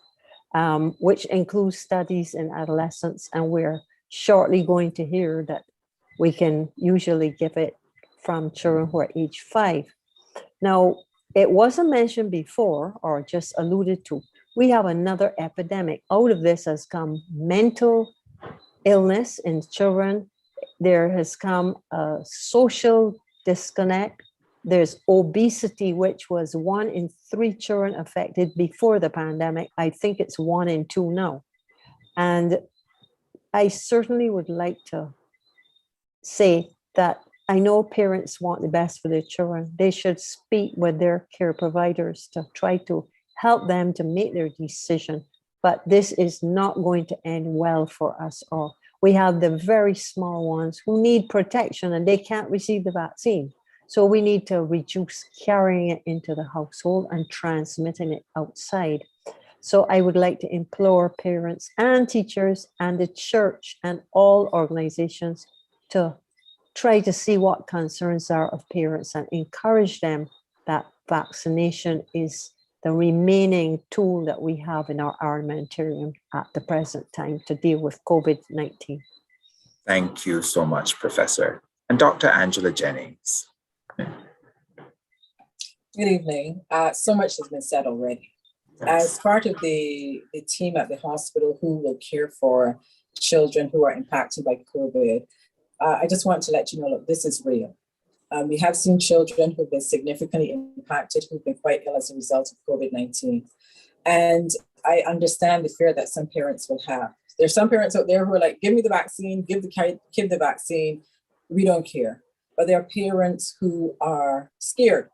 which includes studies in adolescents. And we're shortly going to hear that we can usually give it from children who are age 5. Now, it wasn't mentioned before or just alluded to. We have another epidemic. Out of this has come mental illness in children. There has come a social disconnect. There's obesity, which was 1 in 3 children affected before the pandemic. I think it's 1 in 2 now. And I certainly would like to say that I know parents want the best for their children. They should speak with their care providers to try to help them to make their decision. But this is not going to end well for us all. We have the very small ones who need protection and they can't receive the vaccine. So we need to reduce carrying it into the household and transmitting it outside. So I would like to implore parents and teachers and the church and all organizations to try to see what concerns are of parents and encourage them that vaccination is the remaining tool that we have in our armamentarium at the present time to deal with COVID-19. Thank you so much, Professor. And Dr. Angela Jennings. Good evening. So much has been said already. As part of the team at the hospital who will care for children who are impacted by COVID, I just want to let you know, look, this is real. We have seen children who've been significantly impacted, who've been quite ill as a result of COVID-19. And I understand the fear that some parents will have. There's some parents out there who are like, give me the vaccine, give the kid the vaccine. We don't care. But there are parents who are scared.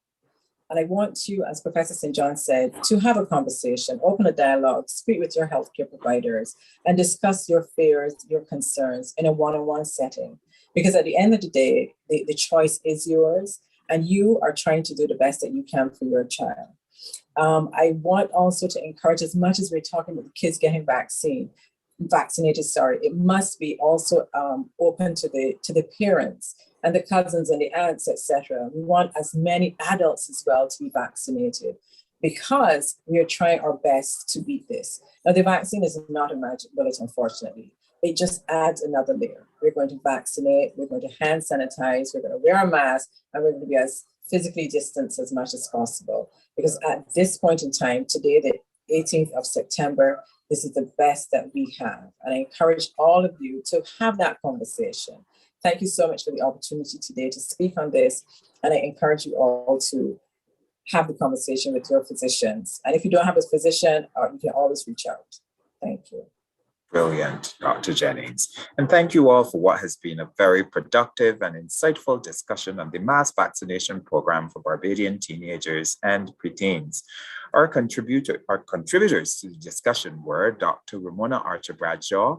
And I want you, as Professor St. John said, to have a conversation, open a dialogue, speak with your healthcare providers, and discuss your fears, your concerns in a one-on-one setting. Because at the end of the day, the choice is yours, and you are trying to do the best that you can for your child. I want also to encourage, as much as we're talking about the kids getting vaccinated, it must be also open to the parents and the cousins and the aunts, etc. We want as many adults as well to be vaccinated because we are trying our best to beat this. Now, the vaccine is not a magic bullet, unfortunately. It just adds another layer. We're going to vaccinate, we're going to hand sanitize, we're going to wear a mask, and we're going to be as physically distanced as much as possible. Because at this point in time, today, the 18th of September, this is the best that we have. And I encourage all of you to have that conversation. Thank you so much for the opportunity today to speak on this. And I encourage you all to have the conversation with your physicians. And if you don't have a physician, you can always reach out. Thank you. Brilliant, Dr. Jennings. And thank you all for what has been a very productive and insightful discussion on the mass vaccination program for Barbadian teenagers and preteens. Our contributors to the discussion were Dr. Ramona Archer-Bradshaw,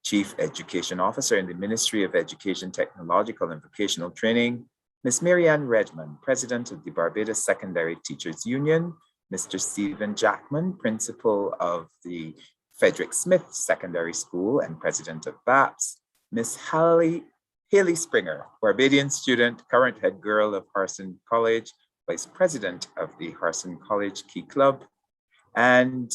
Chief Education Officer in the Ministry of Education, Technological and Vocational Training, Ms. Marianne Redman, President of the Barbados Secondary Teachers Union, Mr. Stephen Jackman, Principal of the Frederick Smith Secondary School and President of BAPPSS, Ms. Haille Springer, Barbadian student, current head girl of Harson College, Vice President of the Harson College Key Club, and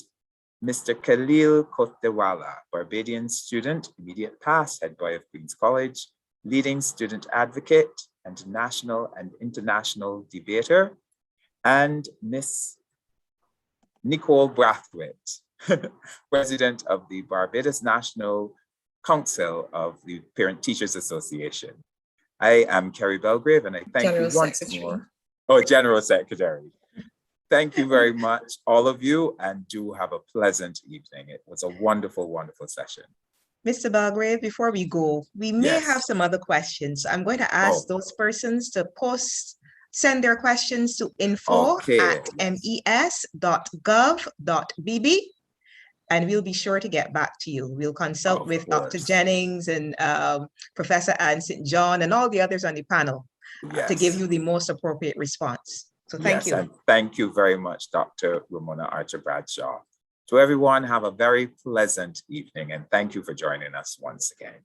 Mr. Kaleel Kothdiwala, Barbadian student, immediate past head boy of Queen's College, leading student advocate and national and international debater, and Ms. Nicole Brathwaite, President of the Barbados National Council of the Parent Teachers Association. I am Kerry Belgrave, and I thank you once more. Oh, General Secretary. Thank you very much, all of you, and do have a pleasant evening. It was a wonderful, wonderful session. Mr. Belgrave, before we go, we may Yes. have some other questions. I'm going to ask those persons to send their questions to info@mes.gov.bb, and we'll be sure to get back to you. We'll consult with Dr. Jennings and Professor Ann St. John and all the others on the panel to give you the most appropriate response. So thank you. And thank you very much, Dr. Ramona Archer-Bradshaw. To everyone, have a very pleasant evening, and thank you for joining us once again.